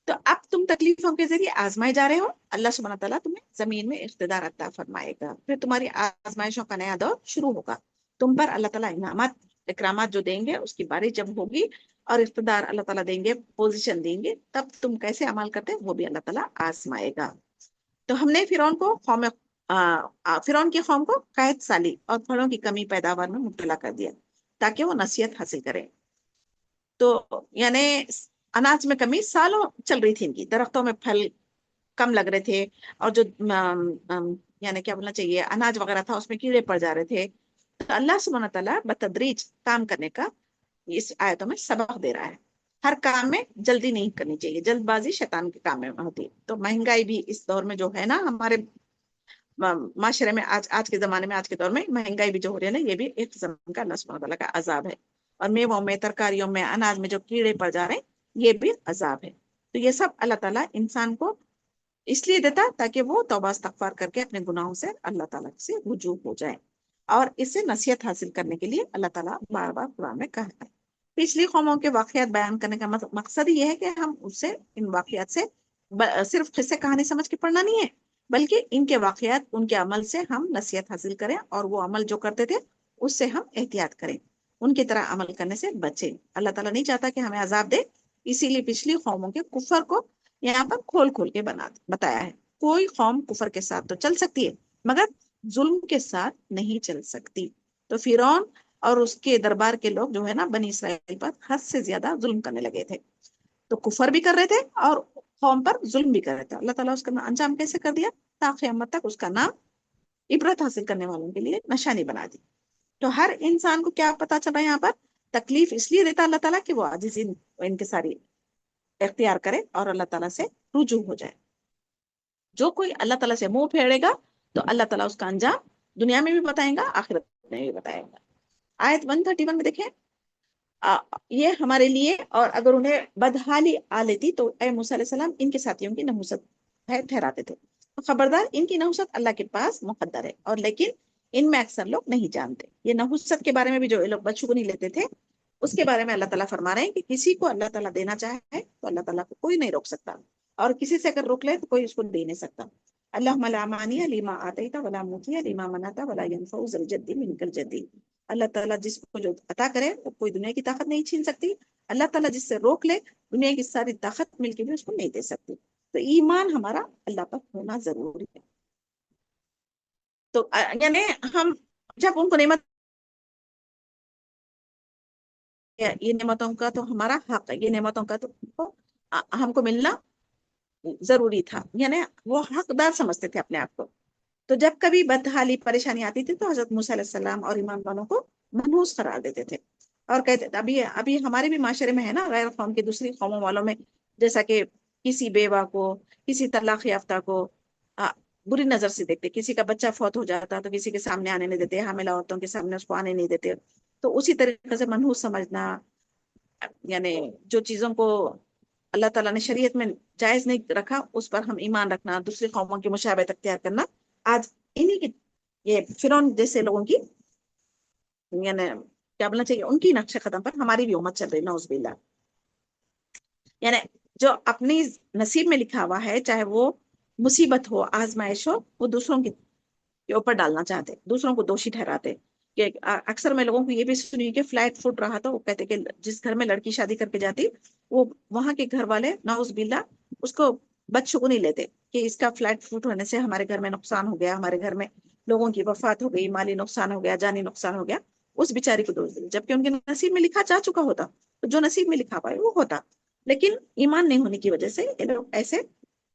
تو اب تم تکلیفوں کے ذریعے آزمائے جا رہے ہو، اللہ سبحانہ تعالیٰ تمہیں زمین میں اقتدار عطا فرمائے گا، پھر تمہاری آزمائشوں کا نیا دور شروع ہوگا، تم پر اللہ تعالیٰ انعامات اکرامات جو دیں گے اس کی بارش جب ہوگی اور اقتدار اللہ تعالیٰ دیں گے، پوزیشن دیں گے، تب تم کیسے عمل کرتے وہ بھی اللہ تعالیٰ آزمائے گا۔ تو ہم نے فرعون کی قوم کو قحط سالی اور پھلوں کی کمی پیداوار میں مبتلا کر دیا تاکہ وہ نصیحت حاصل کریں۔ تو یعنی اناج میں کمی سالوں چل رہی تھی، ان کی درختوں میں پھل کم لگ رہے تھے، اور جو یعنی کیا بولنا چاہیے اناج وغیرہ تھا اس میں کیڑے پڑ جا رہے تھے۔ تو اللہ سبحانہ تعالیٰ بتدریج کام کرنے کا اس آیتوں میں سبق دے رہا ہے۔ ہر کام میں جلدی نہیں کرنی چاہیے، جلد بازی شیطان کے کام میں ہوتی ہے۔ تو مہنگائی بھی اس دور میں جو ہے نا، ہمارے معاشرے میں آج کے زمانے میں، آج کے دور میں مہنگائی بھی جو ہو رہی ہے نا، یہ بھی ایک قسم کا اللہ سبحانہ تعالیٰ کا عذاب ہے۔ اور میووں میں، ترکاریوں میں، اناج میں جو کیڑے پڑ جا رہے ہیں یہ بھی عذاب ہے۔ تو یہ سب اللہ تعالیٰ انسان کو اس لیے دیتا تاکہ وہ توبہ استغفار کر کے اپنے گناہوں سے اللہ تعالیٰ سے رجوع ہو جائے، اور اس سے نصیحت حاصل کرنے کے لیے اللہ تعالیٰ بار بار قرآن میں کہا ہے۔ پچھلی قوموں کے واقعات بیان کرنے کا مقصد یہ ہے کہ ہم اس سے ان واقعات سے صرف قصے کہانی سمجھ کے پڑھنا نہیں ہے، بلکہ ان کے واقعات، ان کے عمل سے ہم نصیحت حاصل کریں، اور وہ عمل جو کرتے تھے اس سے ہم احتیاط کریں، ان کی طرح عمل کرنے سے بچیں۔ اللہ تعالیٰ نہیں چاہتا کہ ہمیں عذاب دے، اسی لیے پچھلی قوموں کے کفر کو یہاں پر کھول کھول کے بتایا ہے۔ کوئی قوم کفر کے ساتھ تو چل سکتی ہے، مگر ظلم کے ساتھ نہیں چل سکتی۔ تو فرعون اور اس کے دربار کے لوگ جو ہے نا بنی اسرائیل پر حد سے زیادہ ظلم کرنے لگے تھے، تو کفر بھی کر رہے تھے اور قوم پر ظلم بھی کر رہے تھے۔ اللہ تعالیٰ اس کا انجام کیسے کر دیا؟ تا قیامت تک اس کا نام عبرت حاصل کرنے والوں کے لیے نشانی بنا دی۔ تو ہر انسان کو کیا پتا چلا یہاں پر؟ تکلیف اس لیے دیتا اللہ تعالیٰ کہ وہ عاجزی انکساری اختیار کرے اور اللہ تعالیٰ سے رجوع ہو جائے۔ جو کوئی اللہ تعالیٰ سے منہ پھیرے گا تو اللہ تعالیٰ اس کا انجام دنیا میں بھی بتائیں گا، آخرت میں بھی بتائیں گا۔ آیت 131 میں دیکھیں، یہ ہمارے لیے، اور اگر انہیں بدحالی آ لیتی تو اے موسیٰ علیہ السلام ان کے ساتھیوں کی نحوست ہے ٹھہراتے تھے۔ تو خبردار، ان کی نحوست اللہ کے پاس مقدر ہے، اور لیکن ان میں اکثر لوگ نہیں جانتے۔ یہ نحوست کے بارے میں بھی جو لوگ بدشگونی لیتے تھے، اس کے بارے میں اللہ تعالیٰ فرما رہے ہیں کہ کسی کو اللہ تعالیٰ دینا چاہے تو اللہ تعالیٰ کو کوئی نہیں روک سکتا، اور کسی سے اگر روک لے تو کوئی اس کو دے نہیں سکتا۔ اللہم لا مانع لما آتیت ولا معطی لما منعت ولا ينفع ذا الجد منک الجد۔ اللہ تعالیٰ جس کو جو عطا کرے وہ کوئی دنیا کی طاقت نہیں چھین سکتی، اللہ تعالیٰ جس سے روک لے دنیا کی ساری طاقت مل کے بھی اس کو نہیں دے سکتی۔ تو ایمان ہمارا اللہ پر ہونا ضروری ہے۔ تو یعنی ہم جب ان کو نعمت، یہ نعمتوں کا تو ہمارا حق ہے، یہ نعمتوں کا تو ہم کو ملنا ضروری تھا، یعنی وہ حقدار سمجھتے تھے اپنے آپ کو۔ تو جب کبھی بدحالی پریشانی آتی تھی تو حضرت موسیٰ علیہ السلام اور ایمان والوں کو منحوس قرار دیتے تھے، اور کہتے تھے، ابھی ہمارے بھی معاشرے میں ہے نا، غیر قوم کی دوسری قوموں والوں میں، جیسا کہ کسی بیوہ کو، کسی طلاق یافتہ کو بری نظر سے دیکھتے، کسی کا بچہ فوت ہو جاتا تو کسی کے سامنے آنے نہیں دیتے، حاملہ عورتوں کے سامنے اس کو آنے نہیں دیتے۔ تو اسی طریقے سے منحوس سمجھنا، یعنی جو چیزوں کو اللہ تعالیٰ نے شریعت میں جائز نہیں رکھا اس پر ہم ایمان رکھنا، دوسری قوموں کی مشابہت اختیار کرنا، آج انہی کی، یہ فرعون جیسے لوگوں کی، یعنی کیا بولنا چاہیے، ان کی نقش قدم پر ہماری بھی امت چل رہی، نعوذ باللہ۔ یعنی جو اپنی نصیب میں لکھا ہوا ہے، چاہے وہ مصیبت ہو، آزمائش ہو، وہ دوسروں کے اوپر ڈالنا چاہتے، دوسروں کو دوشی ٹھہراتے۔ کہ اکثر میں لوگوں کو یہ بھی سنی کہ فلائٹ فوٹ رہا تھا، وہ کہتے کہ جس گھر میں لڑکی شادی کر کے جاتی، وہ وہاں کے گھر والے نعوذ باللہ اس کو بدشگونی لیتے کہ اس کا فلائٹ فوٹ ہونے سے ہمارے گھر میں نقصان ہو گیا، ہمارے گھر میں لوگوں کی وفات ہو گئی، مالی نقصان ہو گیا، جانی نقصان ہو گیا، اس بیچاری کو دوش دے، جبکہ ان کے نصیب میں لکھا جا چکا ہوتا، تو جو نصیب میں لکھا پائے وہ ہوتا، لیکن ایمان نہیں ہونے کی وجہ سے یہ لوگ ایسے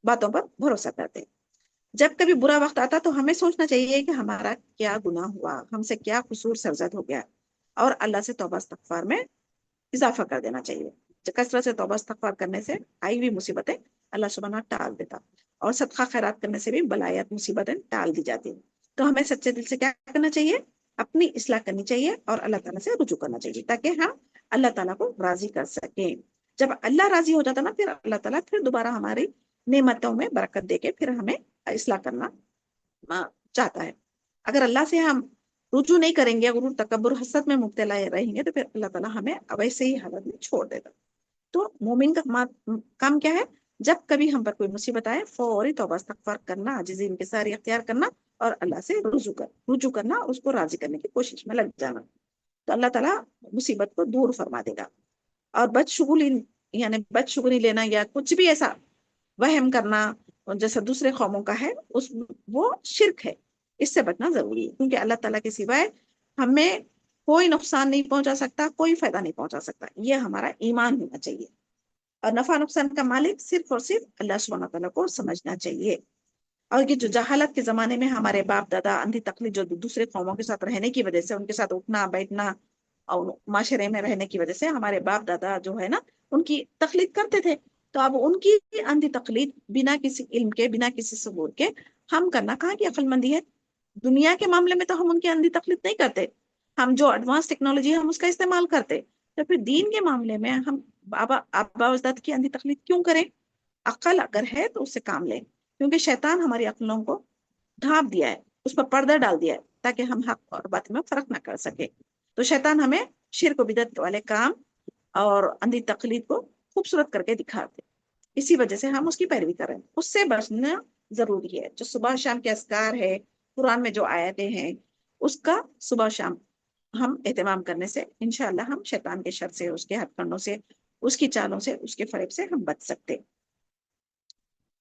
باتوں پر بھروسہ کرتے۔ جب کبھی برا وقت آتا تو ہمیں سوچنا چاہیے کہ ہمارا کیا گناہ ہوا، ہم سے کیا قصور سرزد ہو گیا، اور اللہ سے توبہ استغفار میں اضافہ کر دینا چاہیے۔ کثرت سے توبہ استغفار کرنے سے آئی ہوئی مصیبتیں اللہ سبحانہ ٹال دیتا، اور صدقہ خیرات کرنے سے بھی بلایات مصیبتیں ٹال دی جاتی۔ تو ہمیں سچے دل سے کیا کرنا چاہیے؟ اپنی اصلاح کرنی چاہیے اور اللہ تعالیٰ سے رجوع کرنا چاہیے، تاکہ ہم اللہ تعالیٰ کو راضی کر سکیں۔ جب اللہ راضی ہو جاتا نا، پھر اللہ تعالیٰ پھر دوبارہ ہماری نعمتوں میں برکت دے کے پھر ہمیں اصلاح کرنا چاہتا ہے۔ اگر اللہ سے ہم رجوع نہیں کریں گے، غرور تکبر حسد میں مبتلا رہیں گے، تو پھر اللہ تعالیٰ ہمیں ویسے ہی حالت میں چھوڑ دیتا۔ تو مومن کا کام کیا ہے؟ جب کبھی ہم پر کوئی مصیبت آئے، فوری توبہ استغفار کرنا، عاجزی انکساری اختیار کرنا، اور اللہ سے رجوع کرنا، اس کو راضی کرنے کی کوشش میں لگ جانا، تو اللہ تعالیٰ مصیبت کو دور فرما دے گا۔ اور بدشگونی لینا یا کچھ بھی ایسا وہم کرنا جیسا دوسرے قوموں کا ہے، وہ شرک ہے، اس سے بچنا ضروری ہے، کیونکہ اللہ تعالیٰ کے سوائے ہمیں کوئی نقصان نہیں پہنچا سکتا، کوئی فائدہ نہیں پہنچا سکتا، یہ ہمارا ایمان ہونا چاہیے۔ اور نفع نقصان کا مالک صرف اور صرف اللہ سبحانہ تعالیٰ کو سمجھنا چاہیے۔ اور یہ جو جہالت کے زمانے میں ہمارے باپ دادا اندھی تقلید جو دوسرے قوموں کے ساتھ رہنے کی وجہ سے، ان کے ساتھ اٹھنا بیٹھنا اور معاشرے میں رہنے کی وجہ سے ہمارے باپ دادا جو ہے نا ان کی تقلید کرتے تھے، تو اب ان کی اندھی تقلید بنا کسی علم کے، بنا کسی ثبوت کے ہم کرنا کہاں کی عقل مندی ہے؟ دنیا کے معاملے میں تو ہم ان کی اندھی تقلید نہیں کرتے، ہم جو ایڈوانس ٹیکنالوجی ہے ہم اس کا استعمال کرتے، تو پھر دین کے معاملے میں ہم آبا اجداد کی اندھی تقلید کیوں کریں؟ عقل اگر ہے تو اس سے کام لیں، کیونکہ شیطان ہماری عقلوں کو ڈھانپ دیا ہے، اس پر پردہ ڈال دیا ہے، تاکہ ہم حق اور باطل میں فرق نہ کر سکے۔ تو شیطان ہمیں شرک و بدعت والے کام اور اندھی تقلید کو خوبصورت کر کے دکھاتے. اسی وجہ سے ہم اس کی پیروی کر رہے ہیں. اس سے بچنا ضروری ہے. جو صبح شام کے اذکار ہے، قرآن میں جو آیتیں ہیں، اس کا صبح شام ہم اہتمام کرنے سے انشاءاللہ ہم شیطان کے شر سے، اس کے ہتھ کنڈوں سے، اس کی چالوں سے، اس کے فریب سے ہم بچ سکتے.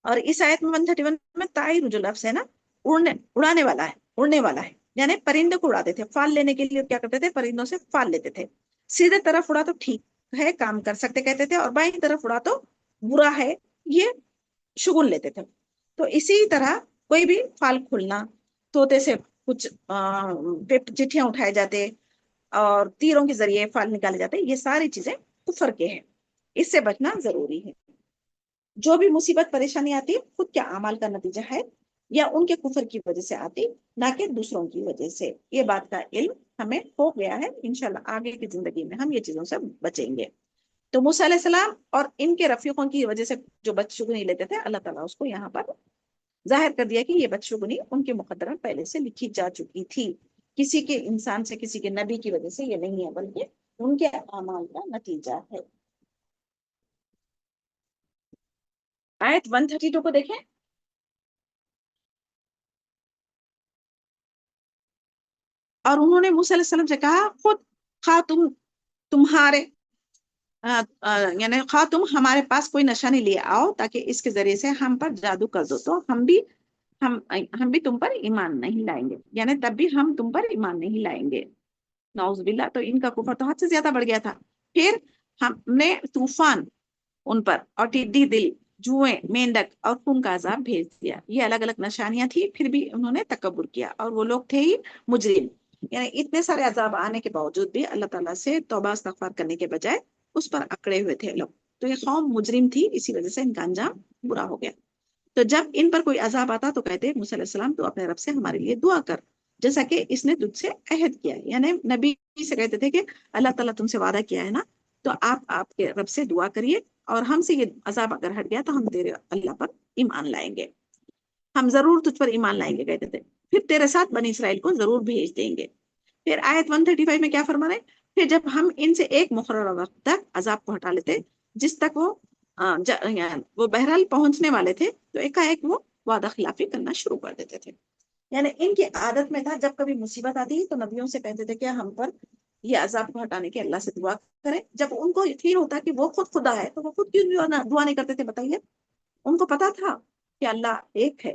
اور اس آیت میں 131 میں طائر جو لفظ ہے نا، اڑانے والا ہے، اڑنے والا ہے. یعنی پرندوں کو اڑاتے تھے. فال لینے کے لیے کیا کرتے تھے؟ پرندوں سے فال لیتے تھے. سیدھے طرف اڑا تو ٹھیک ہے، کام کر سکتے کہتے تھے، اور بائیں طرف اڑا تو برا ہے، یہ شگون لیتے تھے. تو اسی طرح کوئی بھی فال کھولنا، طوطے سے کچھ چٹھیاں اٹھائے جاتے، اور تیروں کے ذریعے فال نکالے جاتے، یہ ساری چیزیں کفر کے ہیں. اس سے بچنا ضروری ہے. جو بھی مصیبت پریشانی آتی ہے خود کے اعمال کا نتیجہ ہے، یا ان کے کفر کی وجہ سے آتی، نہ کہ دوسروں کی وجہ سے. یہ بات کا علم ہمیں ہو گیا ہے. انشاءاللہ آگے کی زندگی میں ہم یہ چیزوں سے بچیں گے. تو موسیٰ علیہ السلام اور ان کے رفیقوں کی وجہ سے جو بدشگونی لیتے تھے، اللہ تعالیٰ اس کو یہاں پر ظاہر کر دیا کہ یہ بدشگونی ان کے مقدر میں پہلے سے لکھی جا چکی تھی. کسی کے انسان سے، کسی کے نبی کی وجہ سے یہ نہیں ہے، بلکہ ان کے اعمال کا نتیجہ ہے. آیت 132 کو دیکھیں. اور انہوں نے موسیٰ علیہ السلام سے کہا، خود خواہ تمہارے یعنی خواہ تم ہمارے پاس کوئی نشانی لے آؤ تاکہ اس کے ذریعے سے ہم پر جادو کر دو، تو ہم بھی تم پر ایمان نہیں لائیں گے. یعنی تب بھی ہم تم پر ایمان نہیں لائیں گے. نعوذ باللہ. تو ان کا کفر تو حد سے زیادہ بڑھ گیا تھا. پھر ہم نے طوفان ان پر، اور ٹڈی دل، جوئیں، مینڈک اور خون کا عذاب بھیج دیا. یہ الگ الگ نشانیاں تھی، پھر بھی انہوں نے تکبر کیا، اور وہ لوگ تھے ہی مجرم. یعنی اتنے سارے عذاب آنے کے باوجود بھی اللہ تعالیٰ سے توبہ استغفار کرنے کے بجائے اس پر اکڑے ہوئے تھے لوگ. تو یہ قوم مجرم تھی، اسی وجہ سے ان کا انجام برا ہو گیا. تو جب ان پر کوئی عذاب آتا تو کہتے موسیٰ علیہ السلام تو اپنے رب سے ہمارے لیے دعا کر، جیسا کہ اس نے تجھ سے عہد کیا. یعنی نبی سے کہتے تھے کہ اللہ تعالیٰ تم سے وعدہ کیا ہے نا، تو آپ کے رب سے دعا کریے، اور ہم سے یہ عذاب اگر ہٹ گیا تو ہم تیرے اللہ پر ایمان لائیں گے، ہم ضرور تجھ پر ایمان لائیں گے کہتے تھے. پھر تیرے ساتھ بنی اسرائیل کو ضرور بھیج دیں گے. پھر آیت 135 میں کیا فرما رہے؟ پھر جب ہم ان سے ایک مقررہ وقت تک عذاب کو ہٹا لیتے، جس تک وہ بہرحال پہنچنے والے تھے، تو ایک وہ وعدہ خلافی کرنا شروع کر دیتے تھے. یعنی ان کی عادت میں تھا جب کبھی مصیبت آتی تو نبیوں سے کہتے تھے کہ ہم پر یہ عذاب کو ہٹانے کے اللہ سے دعا کریں. جب ان کو یقین ہوتا کہ وہ خود خدا ہے تو وہ خود کیوں دعا نہیں کرتے تھے؟ بتائیے. ان کو پتا تھا کہ اللہ ایک ہے،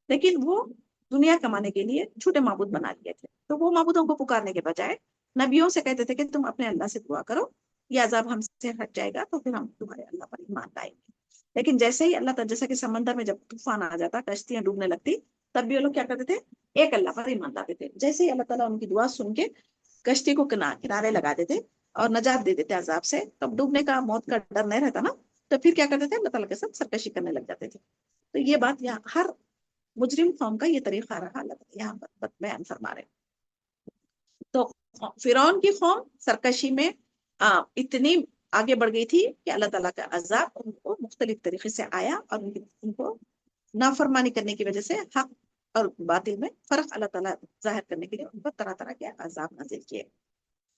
لیکن وہ دنیا کمانے کے لیے جھوٹے معبود بنا لیے تھے. تو وہ معبودوں کو پکارنے کے بجائے نبیوں سے کہتے تھے کہ تم اپنے اللہ سے دعا کرو، یہ عذاب ہم سے ہٹ جائے گا تو پھر ہم تمہارے اللہ پر ایمان لائیں گے. لیکن جیسے ہی اللہ تعالیٰ، جیسا کہ سمندر میں جب طوفان آ جاتا، کشتیاں ڈوبنے لگتی، تب بھی وہ لوگ کیا کرتے تھے؟ ایک اللہ پر ایمان لاتے تھے. جیسے ہی اللہ تعالیٰ ان کی دعا سن کے کشتی کو کنارے لگا دیتے اور نجات دے دیتے عذاب سے، تب ڈوبنے کا، موت کا ڈر نہیں رہتا نا، تو پھر کیا کرتے تھے؟ اللہ تعالیٰ کے ساتھ سرکشی کرنے لگ جاتے تھے. تو یہ بات یہاں ہر مجرم قوم کا یہ طریقہ رہا، اللہ یہاں پر بیان فرما رہے. تو فرعون کی قوم سرکشی میں اتنی آگے بڑھ گئی تھی کہ اللہ تعالیٰ کا عذاب ان کو مختلف طریقے سے آیا، اور ان کو نافرمانی کرنے کی وجہ سے حق اور باطل میں فرق اللہ تعالیٰ ظاہر کرنے کے لیے ان پر طرح طرح کے عذاب نازل کیے.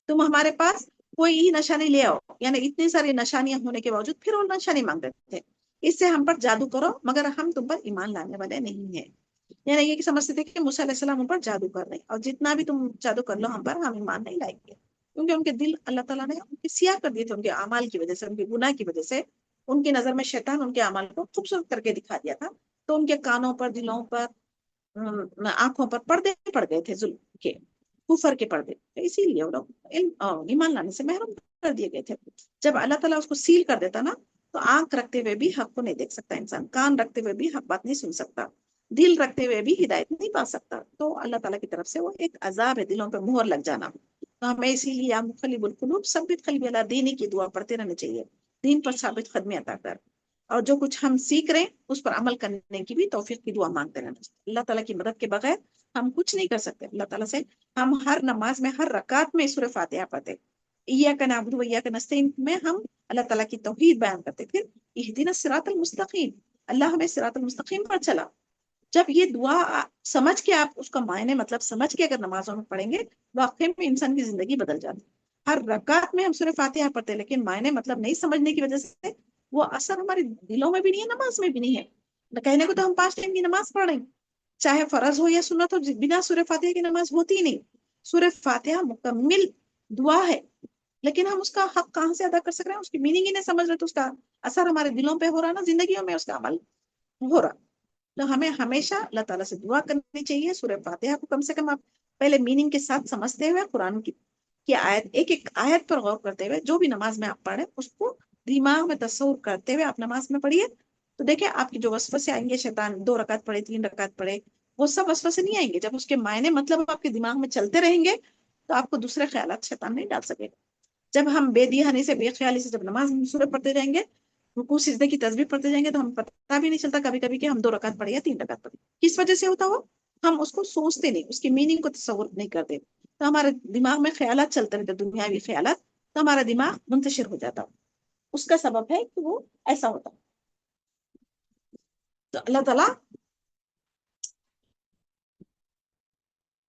تم ہمارے پاس کوئی نشانی لے آؤ. یعنی اتنی ساری نشانیاں ہونے کے باوجود پھر وہ نشانی مانگ رہے تھے، اس سے ہم پر جادو کرو، مگر ہم تم پر ایمان لانے والے نہیں ہیں. یعنی یہ سمجھتے تھے کہ موسیٰ علیہ السلام ان پر جادو کر رہے ہیں، اور جتنا بھی تم جادو کر لو ہم پر، ہم ایمان نہیں لائیں گے. کیونکہ ان کے دل اللہ تعالیٰ نے ان کی سیاہ کر دیے تھے، ان کے اعمال کی وجہ سے، ان کے گناہ کی وجہ سے. ان کی نظر میں شیطان ان کے اعمال کو خوبصورت کر کے دکھا دیا تھا، تو ان کے کانوں پر، دلوں پر، آنکھوں پر پردے پڑ گئے تھے ظلم کے، کفر کے پردے. اسی لیے وہ لوگ ایمان لانے سے محروم کر دیے گئے تھے. جب اللہ تعالیٰ اس کو سیل کر دیتا نا، تو آنکھ رکھتے ہوئے بھی حق کو نہیں دیکھ سکتا انسان، کان رکھتے ہوئے بھی حق بات نہیں سن سکتا، دل رکھتے ہوئے بھی ہدایت نہیں پا سکتا. تو اللہ تعالیٰ کی طرف سے وہ ایک عذاب ہے، دلوں پہ مہر لگ جانا. تو ہمیں اسی لیے یا مخلب القلوب ثبت قلبی علی دینی کی دعا پڑھتے رہنا چاہیے. دین پر ثابت قدمی عطا کر، اور جو کچھ ہم سیکھ رہے ہیں اس پر عمل کرنے کی بھی توفیق کی دعا مانگتے رہنا چاہیے. اللہ تعالیٰ کی مدد کے بغیر ہم کچھ نہیں کر سکتے. اللہ تعالیٰ سے ہم ہر نماز میں، ہر رکعت میں سورہ فاتحہ پڑھتے، ایاک نعبد و ایاک نستعین میں ہم اللہ تعالیٰ کی توحید بیان کرتے، پھر اہدنا الصراط المستقیم، اللہ ہمیں صراط المستقیم پر چلا. جب یہ دعا سمجھ کے آپ اس کا معنی مطلب سمجھ کے اگر نمازوں میں پڑھیں گے، واقعی میں انسان کی زندگی بدل جاتی. ہر رکعت میں ہم سورہ فاتحہ پڑھتے ہیں، لیکن معنی مطلب نہیں سمجھنے کی وجہ سے وہ اثر ہمارے دلوں میں بھی نہیں ہے، نماز میں بھی نہیں ہے۔ کہنے کو تو ہم 5 ٹائم کی نماز پڑھ رہے ہیں، چاہے فرض ہو یا سنت ہو، بنا سورہ فاتحہ کی نماز ہوتی ہی نہیں۔ سورہ فاتحہ مکمل دعا ہے، لیکن ہم اس کا حق کہاں سے ادا کر سک رہے ہیں؟ اس کی میننگ ہی نہیں سمجھ رہے، تو اس کا اثر ہمارے دلوں پہ ہو رہا نا، زندگیوں میں اس کا عمل ہو رہا۔ تو ہمیں ہمیشہ اللہ تعالیٰ سے دعا کرنی چاہیے۔ سورہ فاتحہ کو کم سے کم آپ پہلے میننگ کے ساتھ سمجھتے ہوئے، قرآن کی آیت، ایک ایک آیت پر غور کرتے ہوئے، جو بھی نماز میں آپ پڑھیں اس کو دماغ میں تصور کرتے ہوئے آپ نماز میں پڑھیے، تو دیکھیں آپ کی جو وسوسے آئیں گے، شیطان 2 رکعت پڑھے 3 رکعت پڑھے، وہ سب وسوسے نہیں آئیں گے۔ جب اس کے معنی مطلب آپ کے دماغ میں چلتے رہیں گے تو آپ کو دوسرے خیالات شیطان نہیں ڈال سکے گا۔ جب ہم بے دہانی سے، بے خیالی سے جب نماز سورہ پڑھتے جائیں گے، رکوع سجدے کی تسبیح پڑھتے جائیں گے، تو ہم پتہ بھی نہیں چلتا کبھی کبھی کہ ہم 2 رکعت پڑھے یا 3 رکعت پڑھے۔ کس وجہ سے ہوتا ہو؟ ہم اس کو سوچتے نہیں، اس کی میننگ کو تصور نہیں کرتے، تو ہمارے دماغ میں خیالات چلتے رہتے، دنیاوی خیالات، تو ہمارا دماغ منتشر ہو جاتا۔ اس کا سبب ہے کہ وہ ایسا ہوتا۔ تو اللہ تعالیٰ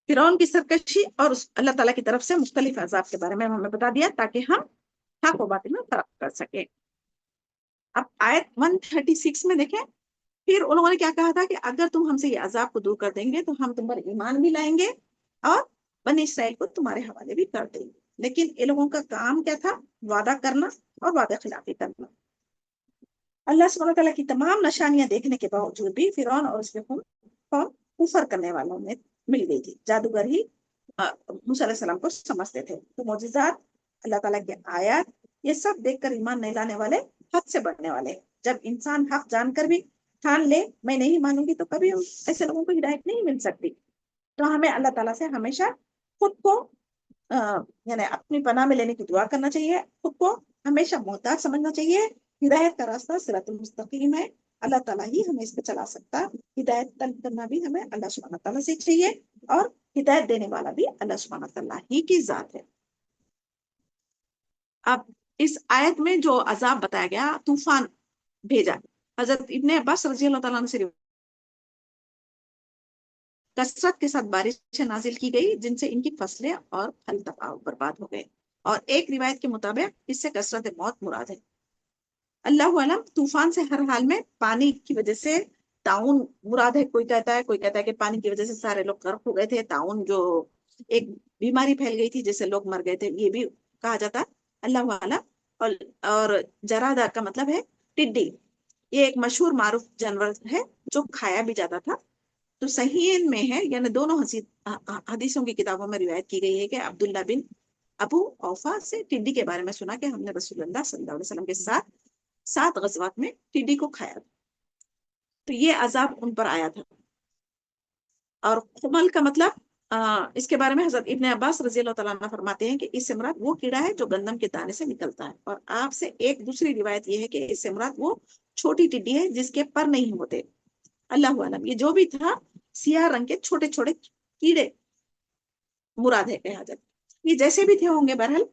فرعون کی سرکشی اور اللہ تعالیٰ کی طرف سے مختلف عذاب کے بارے میں ہمیں بتا دیا، تاکہ ہم حق و باطل میں فرق کر سکیں۔ اب آیت 136 میں دیکھیں، پھر انہوں نے کیا کہا تھا کہ اگر تم ہم سے یہ عذاب کو دور کر دیں گے تو ہم تم پر ایمان بھی لائیں گے اور بنی اسرائیل کو تمہارے حوالے بھی کر دیں گے۔ لیکن ان لوگوں کا کام کیا تھا؟ وعدہ کرنا اور وعدہ خلافی کرنا۔ اللہ سبحانہ وتعالیٰ کی تمام نشانیاں دیکھنے کے باوجود بھی فرعون اور اس کے قوم کفر کرنے والوں میں مل گئی تھی۔ جادوگر ہی موسیٰ علیہ السلام کو سمجھتے تھے۔ تو معجزات، اللہ تعالیٰ کے آیات، یہ سب دیکھ کر ایمان نہیں لانے والے حد سے بڑھنے والے۔ جب انسان حق جان کر بھی ٹھان لے میں نہیں مانوں گی، تو کبھی ایسے لوگوں کو ہدایت نہیں مل سکتی۔ تو ہمیں اللہ تعالیٰ سے ہمیشہ خود کو یعنی اپنی پناہ میں لینے کی دعا کرنا چاہیے، خود کو ہمیشہ محتاج سمجھنا چاہیے۔ ہدایت کا راستہ صراط المستقیم ہے، اللہ تعالیٰ ہی ہمیں اس پہ چلا سکتا۔ ہدایت طلب کرنا بھی ہمیں اللہ سبحانہ تعالیٰ سے چاہیے، اور ہدایت دینے والا بھی اللہ سبحانہ تعالیٰ ہی کی ذات ہے۔ اب اس آیت میں جو عذاب بتایا گیا، طوفان بھیجا، حضرت ابن عباس رضی اللہ تعالیٰ عنہ سے کثرت کے ساتھ بارشیں نازل کی گئی، جن سے ان کی فصلیں اور پھل تباہ برباد ہو گئے، اور ایک روایت کے مطابق اس سے کثرت موت مراد ہے۔ اللہ علم، طوفان سے ہر حال میں پانی کی وجہ سے تعاون مراد ہے۔ کوئی کہتا ہے کہ پانی کی وجہ سے سارے لوگ غرق ہو گئے تھے، تعاون جو ایک بیماری پھیل گئی تھی جس سے لوگ مر گئے تھے، یہ بھی کہا جاتا ہے، اللہ علم۔ اور جرادہ کا مطلب ہے ٹڈی، یہ ایک مشہور معروف جانور ہے جو کھایا بھی جاتا تھا۔ تو صحیح میں ہے، یعنی دونوں حدیثوں کی کتابوں میں روایت کی گئی ہے کہ عبداللہ بن ابو اوفا سے ٹڈی کے بارے میں سنا کہ ہم نے رسول اللہ صلی اللہ علیہ وسلم کے ساتھ 7 غزوات میں ٹڈی کو کھایا، تو یہ عذاب ان پر آیا تھا۔ اور خمل کا مطلب اس کے بارے میں حضرت ابن عباس رضی اللہ تعالیٰ عنہ فرماتے ہیں کہ اس سے مراد وہ کیڑا ہے جو گندم کے دانے سے نکلتا ہے، اور آپ سے ایک دوسری روایت یہ ہے کہ اس سے مراد وہ چھوٹی ٹڈی ہے جس کے پر نہیں ہوتے۔ اللہ عالم، یہ جو بھی تھا سیاہ رنگ کے چھوٹے چھوٹے کیڑے مراد ہے کہا جاتا، یہ جیسے بھی تھے ہوں گے، بہرحال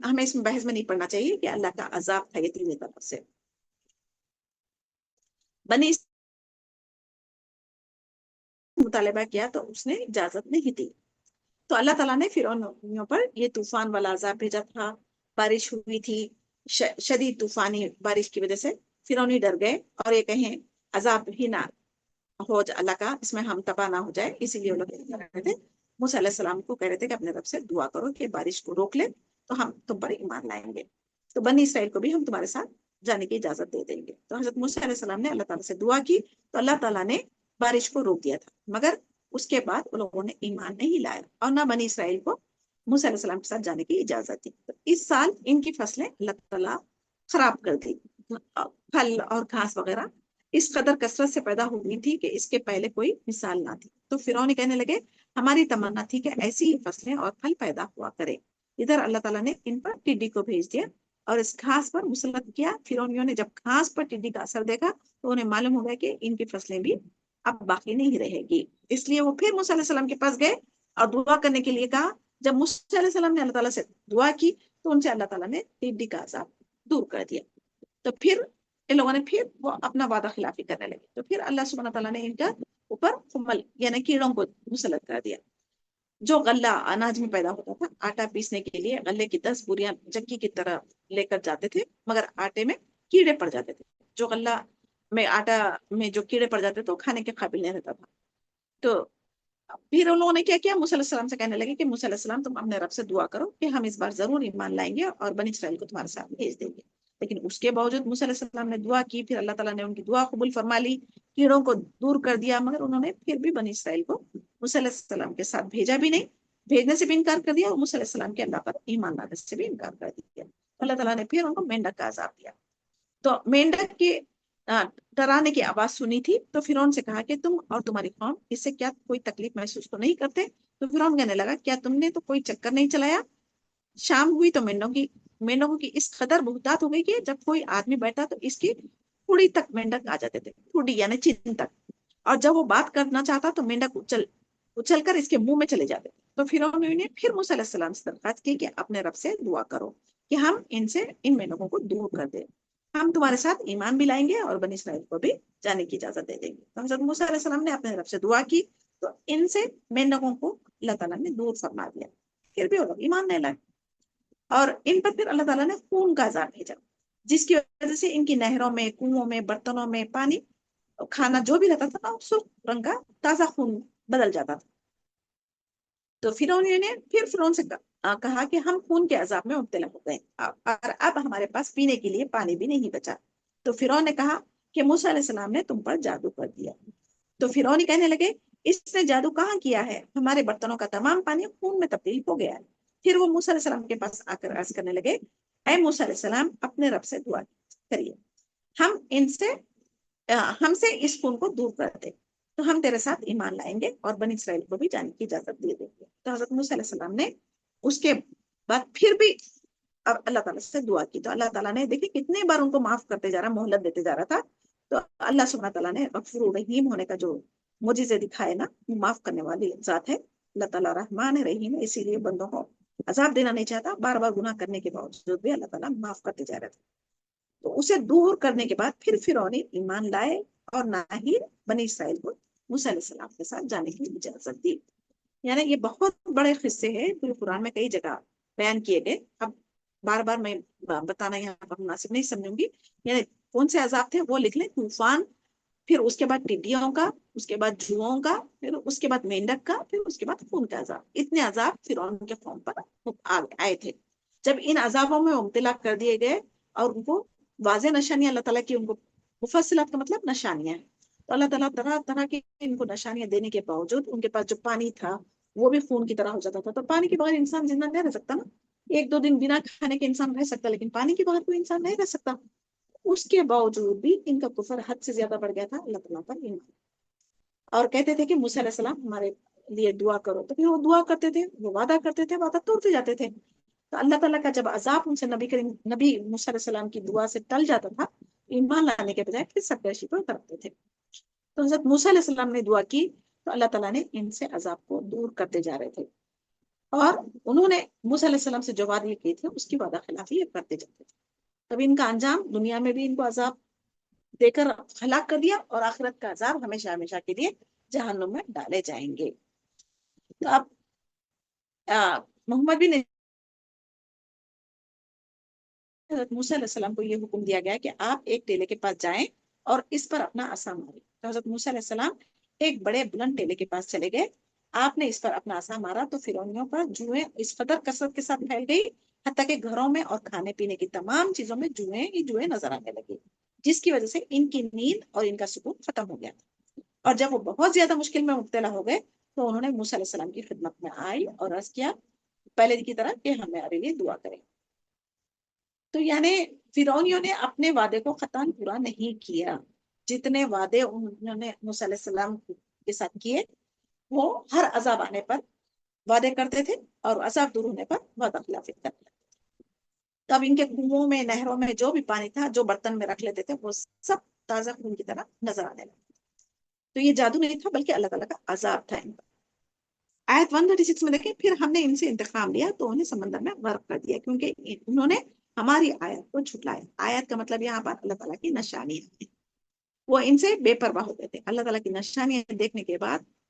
ہمیں اس میں بحث میں نہیں پڑنا چاہیے کہ اللہ کا عذاب تھا یہ تینوں طرف سے۔ بنی مطالبہ کیا تو اس نے اجازت نہیں دی، تو اللہ تعالیٰ نے فرعونیوں پر یہ طوفان والا عذاب بھیجا تھا۔ بارش ہوئی تھی، شدید طوفانی بارش کی وجہ سے فرعونی ڈر گئے اور یہ کہیں عذاب ہی نہ ہو اللہ کا، اس میں ہم تباہ نہ ہو جائے، اسی لیے وہ لوگ کہہ رہے تھے، موسیٰ علیہ السلام کو کہہ رہے تھے کہ اپنے رب سے دعا کرو کہ بارش کو روک لے تو ہم تم پر ایمان لائیں گے، تو بنی اسرائیل کو بھی ہم تمہارے ساتھ جانے کی اجازت دے دیں گے۔ تو حضرت موسیٰ علیہ السلام نے اللہ تعالیٰ سے دعا کی، تو اللہ تعالیٰ نے بارش کو روک دیا تھا، مگر اس کے بعد ان لوگوں نے ایمان نہیں لایا اور نہ بنی اسرائیل کو موسیٰ علیہ السلام کے ساتھ جانے کی اجازت دی۔ تو اس سال ان کی فصلیں اللہ تعالیٰ خراب کر دی، پھل اور گھاس وغیرہ اس قدر کثرت سے پیدا ہوئی تھی کہ اس کے پہلے کوئی مثال نہ تھی۔ تو فرعون کہنے لگے ہماری تمنا تھی کہ ایسی ہی فصلیں اور پھل پیدا ہوا کرے۔ ادھر اللہ تعالیٰ نے ان پر ٹڈی کو بھیج دیا اور اس گھاس پر مسلط کیا۔ فرعونیوں نے جب گھاس پر ٹڈی کا اثر دیکھا تو انہیں معلوم ہو گیا کہ ان کی فصلیں بھی اب باقی نہیں رہے گی، اس لیے وہ پھر موسیٰ علیہ السلام کے پاس گئے اور دعا کرنے کے لیے کہا۔ جب موسیٰ علیہ السلام نے اللہ تعالیٰ سے دعا کی تو ان سے اللہ تعالیٰ نے ٹڈی کا عذاب دور کر دیا۔ تو پھر ان لوگوں نے پھر وہ اپنا وعدہ خلافی کرنے لگے، تو پھر اللہ سبحانہ تعالیٰ نے ان کا اوپر خمل یعنی کیڑوں کو مسلط کر دیا۔ جو غلہ اناج میں پیدا ہوتا تھا، آٹا پیسنے کے لیے غلے کی 10 بوریاں چکی کی طرح لے کر جاتے تھے، مگر آٹے میں کیڑے پڑ جاتے تھے. جو غلہ میں آٹا میں جو کیڑے پڑ جاتے تھے وہ کھانے کے قابل نہیں رہتا تھا. تو پھر ان لوگوں نے کیا کیا، موسیٰ علیہ السلام سے کہنے لگے کہ موسیٰ علیہ السلام تم اپنے رب سے دعا کرو کہ ہم اس بار ضرور ایمان لائیں گے اور بنی اسرائیل کو تمہارے ساتھ بھیج دیں گے. لیکن اس کے باوجود موسیٰ علیہ السلام نے دعا کی، پھر اللہ تعالیٰ نے ان کی دعا قبول فرما لی، کیڑوں کو دور کر دیا، مگر انہوں نے پھر بھی بنی اسرائیل کو موسیٰ علیہ السلام کے ساتھ بھیجا بھی نہیں، بھیجنے سے بھی انکار کر دیا، اور موسیٰ علیہ السلام کے اللہ پر ایمان لانے سے بھی انکار کر دیا. اللہ تعالیٰ نے پھر ان کو مینڈک کا عذاب دیا. تو مینڈک کے ڈرانے کی آواز سنی تھی تو فرعون سے کہا کہ تم اور تمہاری قوم اس سے کیا کوئی تکلیف محسوس تو نہیں کرتے؟ تو فرعون کہنے لگا کیا تم نے تو کوئی چکر نہیں چلایا؟ شام ہوئی تو مینڈکوں کی اس قدر بہتات ہو گئی کہ جب کوئی آدمی بیٹھا تو اس کی پھوڑی تک مینڈک آ جاتے تھے، پھوڑی یعنی چین تک، اور جب وہ بات کرنا چاہتا تو مینڈک اچھل کر اس کے منہ میں چلے جاتے تھے. تو فرعون نے پھر موسیٰ علیہ السلام سے درخواست کی کہ اپنے رب سے دعا کرو کہ ہم ان مینڈکوں کو دور کر دیں، ہم تمہارے ساتھ ایمان بھی لائیں گے اور بنی اسرائیل کو بھی جانے کی اجازت دے دیں گے. تو حضرت موسیٰ علیہ السلام نے اپنے رب سے دعا کی تو ان سے مینڈکوں کو اللہ تعالیٰ نے دور فرما دیا، پھر بھی وہ لوگ ایمان نہیں لائے، اور ان پر پھر اللہ تعالیٰ نے خون کا عذاب بھیجا، جس کی وجہ سے ان کی نہروں میں، کنووں میں، برتنوں میں پانی، کھانا جو بھی رہتا تھا نا سرخ رنگ کا تازہ خون بدل جاتا تھا. تو فرعون نے پھر فرعون سے کہا کہ ہم خون کے عذاب میں مبتلا ہو گئے اور اب ہمارے پاس پینے کے لیے پانی بھی نہیں بچا. تو فرعون نے کہا کہ موسیٰ علیہ السلام نے تم پر جادو کر دیا. تو فرعون کہنے لگے اس نے جادو کہاں کیا ہے، ہمارے برتنوں کا تمام پانی خون میں تبدیل ہو گیا ہے. پھر وہ موسیٰ علیہ السلام کے پاس آ کر عرض کرنے لگے اے موسیٰ علیہ السلام اپنے رب سے دعا کریے، ہم سے اس خون کو دور کر دے تو ہم تیرے ساتھ ایمان لائیں گے اور بنی اسرائیل کو بھی جانے کی اجازت دے دیں گے. تو حضرت موسیٰ علیہ السلام نے اس کے بعد پھر بھی اب اللہ تعالیٰ سے دعا کی، تو اللہ تعالیٰ نے دیکھیں کتنے بار ان کو معاف کرتے جا رہا، مہلت دیتے جا رہا تھا. تو اللہ سبحانہ تعالیٰ نے غفور رحیم ہونے کا جو معجزے دکھائے نا، معاف کرنے والی ذات ہے اللہ تعالیٰ، رحمان رحیم ہے، اسی لیے بندوں کو عذاب دینا نہیں چاہتا. بار بار گناہ کرنے کے باوجود بھی اللہ تعالیٰ معاف کرتے جا رہے تھے. تو اسے دور کرنے کے بعد پھر فرعون ایمان لائے اور نہ ہی بنی اسرائیل کو موسیٰ علیہ السلام کے ساتھ جانے کی اجازت دی. یعنی یہ بہت بڑے قصے ہیں، پورے قرآن میں کئی جگہ بیان کیے گئے. اب بار بار میں بتانا یہاں پر مناسب نہیں سمجھوں گی. یعنی کون سے عذاب تھے وہ لکھ لیں، طوفان، پھر اس کے بعد ٹڈیوں کا، اس کے بعد جوؤں کا، پھر اس کے بعد مینڈک کا، پھر اس کے بعد خون کا عذاب. اتنے عذاب فرعون کے قوم پر آئے تھے. جب ان عذابوں میں مبتلا کر دیے گئے اور ان کو واضح نشانیاں اللہ تعالیٰ کی، ان کو مفصلات کا مطلب نشانیاں ہیں، تو اللہ تعالیٰ طرح طرح کی ان کو نشانیاں دینے کے باوجود ان کے پاس جو پانی تھا وہ بھی خون کی طرح ہو جاتا تھا. تو پانی کے بغیر انسان زندہ نہیں رہ سکتا نا، 1-2 دن بنا کھانے کے انسان رہ سکتا، لیکن پانی کے بغیر کوئی انسان نہیں رہ سکتا. اس کے باوجود بھی ان کا کفر حد سے زیادہ بڑھ گیا تھا اللہ تعالیٰ پر ایمان، اور کہتے تھے کہ موسیٰ علیہ السلام ہمارے لیے دعا کرو. تو پھر وہ دعا کرتے تھے، وہ وعدہ کرتے تھے، وعدہ توڑتے جاتے تھے. تو اللہ تعالیٰ کا جب عذاب ان سے نبی موسیٰ علیہ السلام کی دعا سے ٹل جاتا تھا، ایمان لانے کے بجائے پھر سرکشی پر اترتے تھے. تو حضرت موسیٰ علیہ السلام نے دعا کی تو اللہ تعالیٰ نے ان سے عذاب کو دور کرتے جا رہے تھے، اور انہوں نے موسیٰ علیہ السلام سے جو وعدے کیے تھے اس کی وعدہ خلافی کرتے جاتے تھے. تب ان کا انجام دنیا میں بھی ان کو عذاب دے کر ہلاک کر دیا، اور آخرت کا عذاب ہمیشہ ہمیشہ کے لیے جہنم میں ڈالے جائیں گے. تو اب محمد بن حضرت موسیٰ علیہ السلام کو یہ حکم دیا گیا کہ آپ ایک ٹیلے کے پاس جائیں اور اس پر اپنا عصا ماریں. تو حضرت موسیٰ علیہ السلام ایک بڑے بلند ٹیلے کے پاس چلے گئے، آپ نے اس پر اپنا عصا مارا تو فرعونیوں پر جوئیں اس قدر کثرت کے ساتھ پھیل گئی، حتیٰ کہ گھروں میں اور کھانے پینے کی تمام چیزوں میں جوئیں ہی جوئیں نظر آنے لگی، جس کی وجہ سے ان کی نیند اور ان کا سکون ختم ہو گیا. اور جب وہ بہت زیادہ مشکل میں مبتلا ہو گئے تو انہوں نے موسیٰ علیہ السلام کی خدمت میں آئی اور عرض کیا پہلے کی طرح کہ ہمارے لیے دعا کریں. تو یعنی فرعونیوں نے اپنے وعدے کو قطعاً پورا نہیں کیا. جتنے وعدے انہوں نے موسیٰ علیہ السلام کے ساتھ کیے وہ ہر عذاب آنے پر وعدے کرتے تھے اور عذاب دور ہونے پر وعدہ خلافی کرتے تھے. تب ان کے کنووں میں، نہروں میں جو بھی پانی تھا، جو برتن میں رکھ لیتے تھے، وہ سب تازہ خون کی طرح نظر آنے لگا. تو یہ جادو نہیں تھا بلکہ اللہ تعالیٰ کا عذاب تھا ان پر. آیت 136 میں دیکھیں پھر ہم نے ان سے انتقام لیا تو انہیں سمندر میں غرق کر دیا کیونکہ انہوں نے ہماری آیت کو جھٹلایا. آیت کا مطلب یہاں پر اللہ تعالیٰ کی نشانیاں ہیں. وہ ان سے بے پرواہ ہو گئے تھے. اللہ تعالیٰ کی نشانیاں دیکھنے کے بعد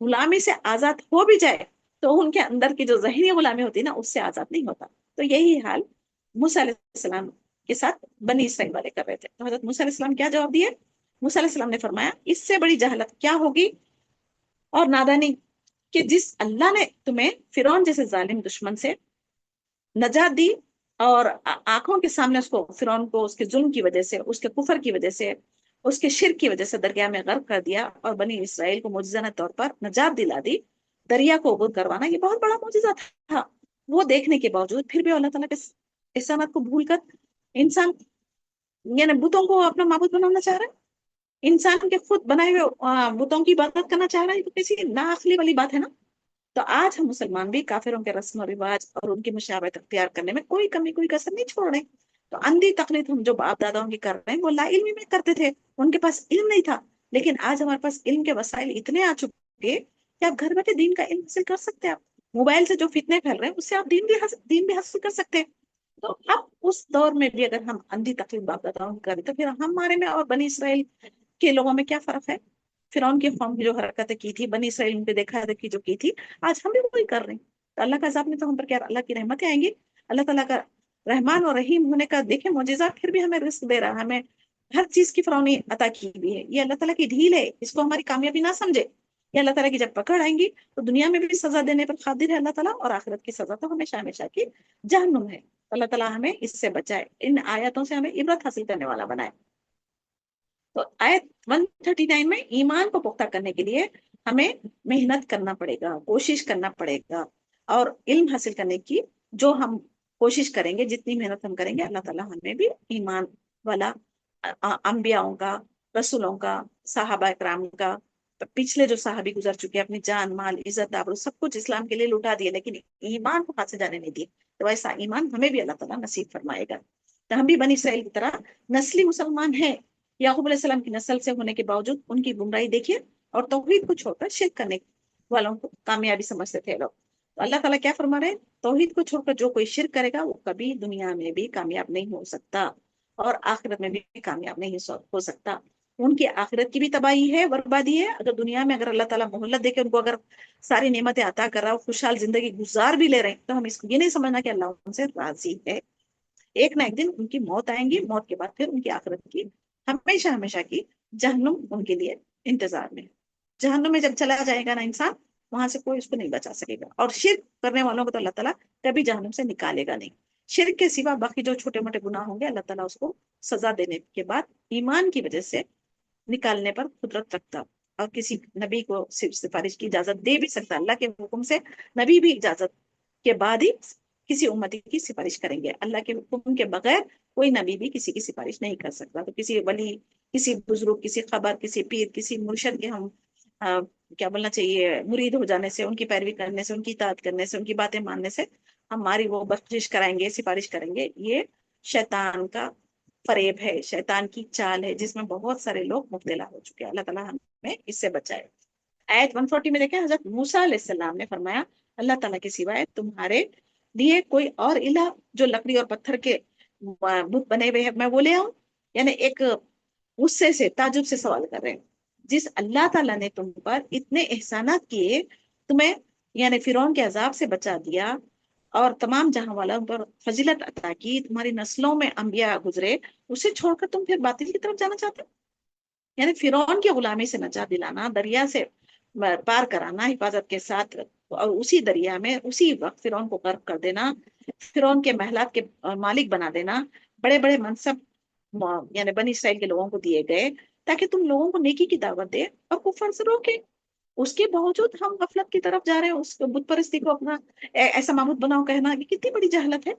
غلامی سے آزاد ہو بھی جائے تو ان کے اندر کی جو ذہنی غلامی ہوتی ہے نا، اس سے آزاد نہیں ہوتا. تو یہی حال موسیٰ علیہ السلام کے ساتھ بنی اسرائیل والے کر رہے تھے. تو حضرت موسیٰ علیہ السلام کیا جواب دیے؟ موسیٰ علیہ السلام نے فرمایا اس سے بڑی جہالت کیا ہوگی اور نادانی کہ جس اللہ نے تمہیں فرعون جیسے ظالم دشمن سے نجات دی اور آنکھوں کے سامنے اس کو، فرعون کو، اس کے ظلم کی وجہ سے، اس کے کفر کی وجہ سے، اس کے شرک کی وجہ سے دریا میں غرق کر دیا اور بنی اسرائیل کو معجزانہ طور پر نجات دلا دی. دریا کو عبور کروانا یہ بہت بڑا معجزہ تھا. وہ دیکھنے کے باوجود پھر بھی اللہ تعالیٰ کے احسانات کو بھول کر انسان یعنی بتوں کو اپنا معبود بنانا چاہ رہا ہے. انسان کے خود بنائے ہوئے بتوں کی عبادت کرنا چاہ رہا ہے. تو کسی ناعقلی والی بات ہے نا. تو آج ہم مسلمان بھی کافروں کے رسم و رواج اور ان کی مشابہت اختیار کرنے میں کوئی کمی کوئی کسر نہیں چھوڑ رہے. تو اندھی تقلید ہم جو باپ داداؤں کی کر رہے ہیں وہ لا علمی میں کرتے تھے، ان کے پاس علم نہیں تھا. لیکن آج ہمارے پاس علم کے وسائل اتنے آ چکے کہ آپ گھر بیٹھے دین کا علم حاصل کر سکتے ہیں. آپ موبائل سے جو فتنے پھیل رہے ہیں اس سے آپ دین بھی حاصل کر سکتے ہیں. تو اب اس دور میں بھی اگر ہم اندھی تقلید باپ داداؤں کی کریں تو پھر ہمارے میں اور بنی اسرائیل کے لوگوں میں کیا فرق ہے؟ فرعون کی قوم کی جو حرکتیں کی تھی، بنی اسرائیل ان پہ دیکھا دیکھی جو کی تھی، آج ہم بھی وہی کر رہے ہیں. تو اللہ کا عذاب میں تو ہم پر کیا اللہ کی رحمتیں آئیں گی؟ اللہ تعالیٰ کا رحمان اور رحیم ہونے کا دیکھیں معجزہ، پھر بھی ہمیں رزق دے رہا ہے، ہمیں ہر چیز کی فراونی عطا کی بھی ہے. یہ اللہ تعالیٰ کی ڈھیل ہے، اس کو ہماری کامیابی نہ سمجھے. یہ اللہ تعالیٰ کی جب پکڑ آئیں گی تو دنیا میں بھی سزا دینے پر قادر ہے اللہ تعالیٰ، اور آخرت کی سزا تو ہمیشہ ہمیشہ کی جہنم ہے. اللہ تعالیٰ ہمیں اس سے بچائے، ان آیاتوں سے ہمیں عبرت حاصل کرنے والا بنائے. تو آیت 139 میں ایمان کو پختہ کرنے کے لیے ہمیں محنت کرنا پڑے گا، کوشش کرنا پڑے گا، اور علم حاصل کرنے کی جو ہم کوشش کریں گے، جتنی محنت ہم کریں گے، اللہ تعالیٰ ہمیں بھی ایمان والا انبیاؤں کا، رسولوں کا، صحابہ اکرام کا، پچھلے جو صحابی گزر چکے اپنی جان مال عزت آبرو سب کچھ اسلام کے لیے لٹا دیے لیکن ایمان کو ہاتھ سے جانے نہیں دیے. تو ایسا ایمان ہمیں بھی اللہ تعالیٰ نصیب فرمائے گا. تو ہم بھی بنی اسرائیل کی طرح نسلی مسلمان ہیں. یعقوب علیہ السلام کی نسل سے ہونے کے باوجود ان کی گمراہی دیکھیے، اور توحید کو چھوڑ کر شرک کرنے والوں کو کامیابی سمجھتے تھے لوگ. تو اللہ تعالیٰ کیا فرما رہے ہیں؟ توحید کو چھوڑ کر جو کوئی شرک کرے گا وہ کبھی دنیا میں بھی کامیاب نہیں ہو سکتا اور آخرت میں بھی کامیاب نہیں ہو سکتا. ان کی آخرت کی بھی تباہی ہے، بربادی ہے. اگر دنیا میں اگر اللہ تعالیٰ مہلت دے کے ان کو اگر ساری نعمتیں عطا کر رہا ہو، خوشحال زندگی گزار بھی لے رہے ہیں، تو ہم اس کو یہ نہیں سمجھنا کہ اللہ ان سے راضی ہے. ایک نہ ایک دن ان کی موت آئیں گی، موت کے بعد پھر ان کی آخرت کی ہمیشہ ہمیشہ کی جہنم ان کے لیے انتظار میں. جہنم میں جب چلا جائے گا نا انسان، وہاں سے کوئی اس کو نہیں بچا سکے گا. اور شرک کرنے والوں کو تو اللہ تعالیٰ کبھی جہنم سے نکالے گا نہیں. شرک کے سوا باقی جو چھوٹے موٹے گناہ ہوں گے اللہ تعالیٰ اس کو سزا دینے کے بعد ایمان کی وجہ سے نکالنے پر قدرت رکھتا، اور کسی نبی کو صرف سفارش کی اجازت دے بھی سکتا. اللہ کے حکم سے نبی بھی اجازت کے بعد ہی کسی امتی کی سفارش کریں گے. اللہ کے حکم کے بغیر کوئی نبی بھی کسی کی سفارش نہیں کر سکتا. تو کسی ولی، کسی بزرگ، کسی خبر، کسی پیر، کسی مرشد کے ہم کیا بولنا چاہیے مرید ہو جانے سے، ان کی پیروی کرنے سے، ان کی اطاعت کرنے سے، ان کی باتیں ماننے سے ہماری وہ بخشش کرائیں گے، سفارش کریں گے. یہ شیطان کا فریب ہے، شیطان کی چال ہے جس میں بہت سارے لوگ مبتلا ہو چکے ہیں. اللہ تعالیٰ ہمیں اس سے بچائے. آیت 140 میں دیکھیں حضرت موسیٰ علیہ السلام نے فرمایا اللہ تعالیٰ کے سوائے تمہارے لیے کوئی اور الہ جو لکڑی اور پتھر کے بت بنے ہوئے ہیں میں وہ لے آؤں؟ یعنی ایک غصے سے، تعجب سے سوال کر رہے ہیں. جس اللہ تعالیٰ نے تم پر اتنے احسانات کیے، تمہیں یعنی فرعون کے عذاب سے بچا دیا اور تمام جہاں والوں پر فضیلت عطا کی، تمہاری نسلوں میں انبیاء گزرے، اسے چھوڑ کر تم پھر باطل کی طرف جانا چاہتے ہو؟ یعنی فرعون کی غلامی سے نجات دلانا، دریا سے پار کرانا حفاظت کے ساتھ، اور اسی دریا میں اسی وقت فرعون کو غرق کر دینا، فرعون کے محلات کے مالک بنا دینا. بڑے بڑے منصب یعنی بنی اسرائیل کے لوگوں کو دیے گئے تاکہ تم لوگوں کو نیکی کی دعوت دے اور کفر سے روکے. اس کے باوجود ہم غفلت کی طرف جا رہے ہیں، اس بت پرستی کو اپنا ایسا معبود بناؤ کہنا کہ کتنی بڑی جہالت ہے.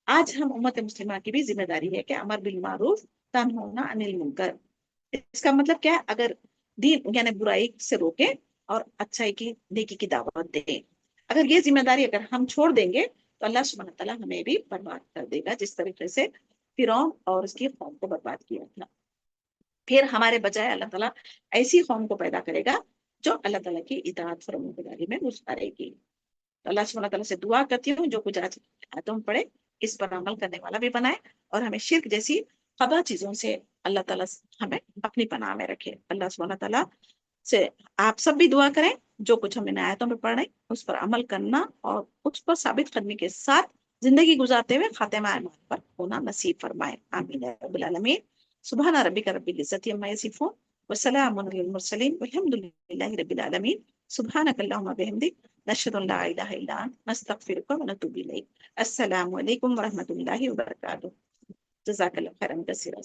آج ہم امت مسلمہ کی بھی ذمہ داری ہے کہ امر بالمعروف تنہونا عن المنکر. اس کا مطلب کیا ہے؟ اگر دین یعنی برائی سے روکے اور اچھائی کی نیکی کی دعوت دیں. اگر یہ ذمہ داری اگر ہم چھوڑ دیں گے تو اللہ سبحانہ تعالیٰ ہمیں بھی برباد کر دے گا جس طریقے سے فرعون اور اس کی قوم کو برباد کیا تھا. پھر ہمارے بجائے اللہ تعالیٰ ایسی قوم کو پیدا کرے گا جو اللہ تعالیٰ کی اطاعت فرمانبرداری میں گزارے گی. تو اللہ سبحانہ تعالیٰ سے دعا کرتی ہوں جو کچھ آج آیتوں پڑھے اس پر عمل کرنے والا بھی بنائے، اور ہمیں شرک جیسی قبا چیزوں سے اللہ تعالیٰ ہمیں اپنی پناہ میں رکھے. اللہ سبحانہ تعالیٰ سے آپ سب بھی دعا کریں جو کچھ ہم ان آیتوں میں پڑھ رہے ہیں اس پر عمل کرنا اور اس پر ثابت قدمی کے ساتھ زندگی گزارتے ہوئے خاتمہ ایمان پر ہونا نصیب فرمائے، آمین یا رب العالمین۔ سبحان ربک رب العزت عما یصفون وسلام علی المرسلین والحمد للہ رب العالمین۔ سبحانک اللہم وبحمدک نشہد ان لا الہ الا انت نستغفرک ونتوب الیک۔ السلام علیکم ورحمۃ اللہ وبرکاتہ۔ جزاک اللہ خیرا کثیرا۔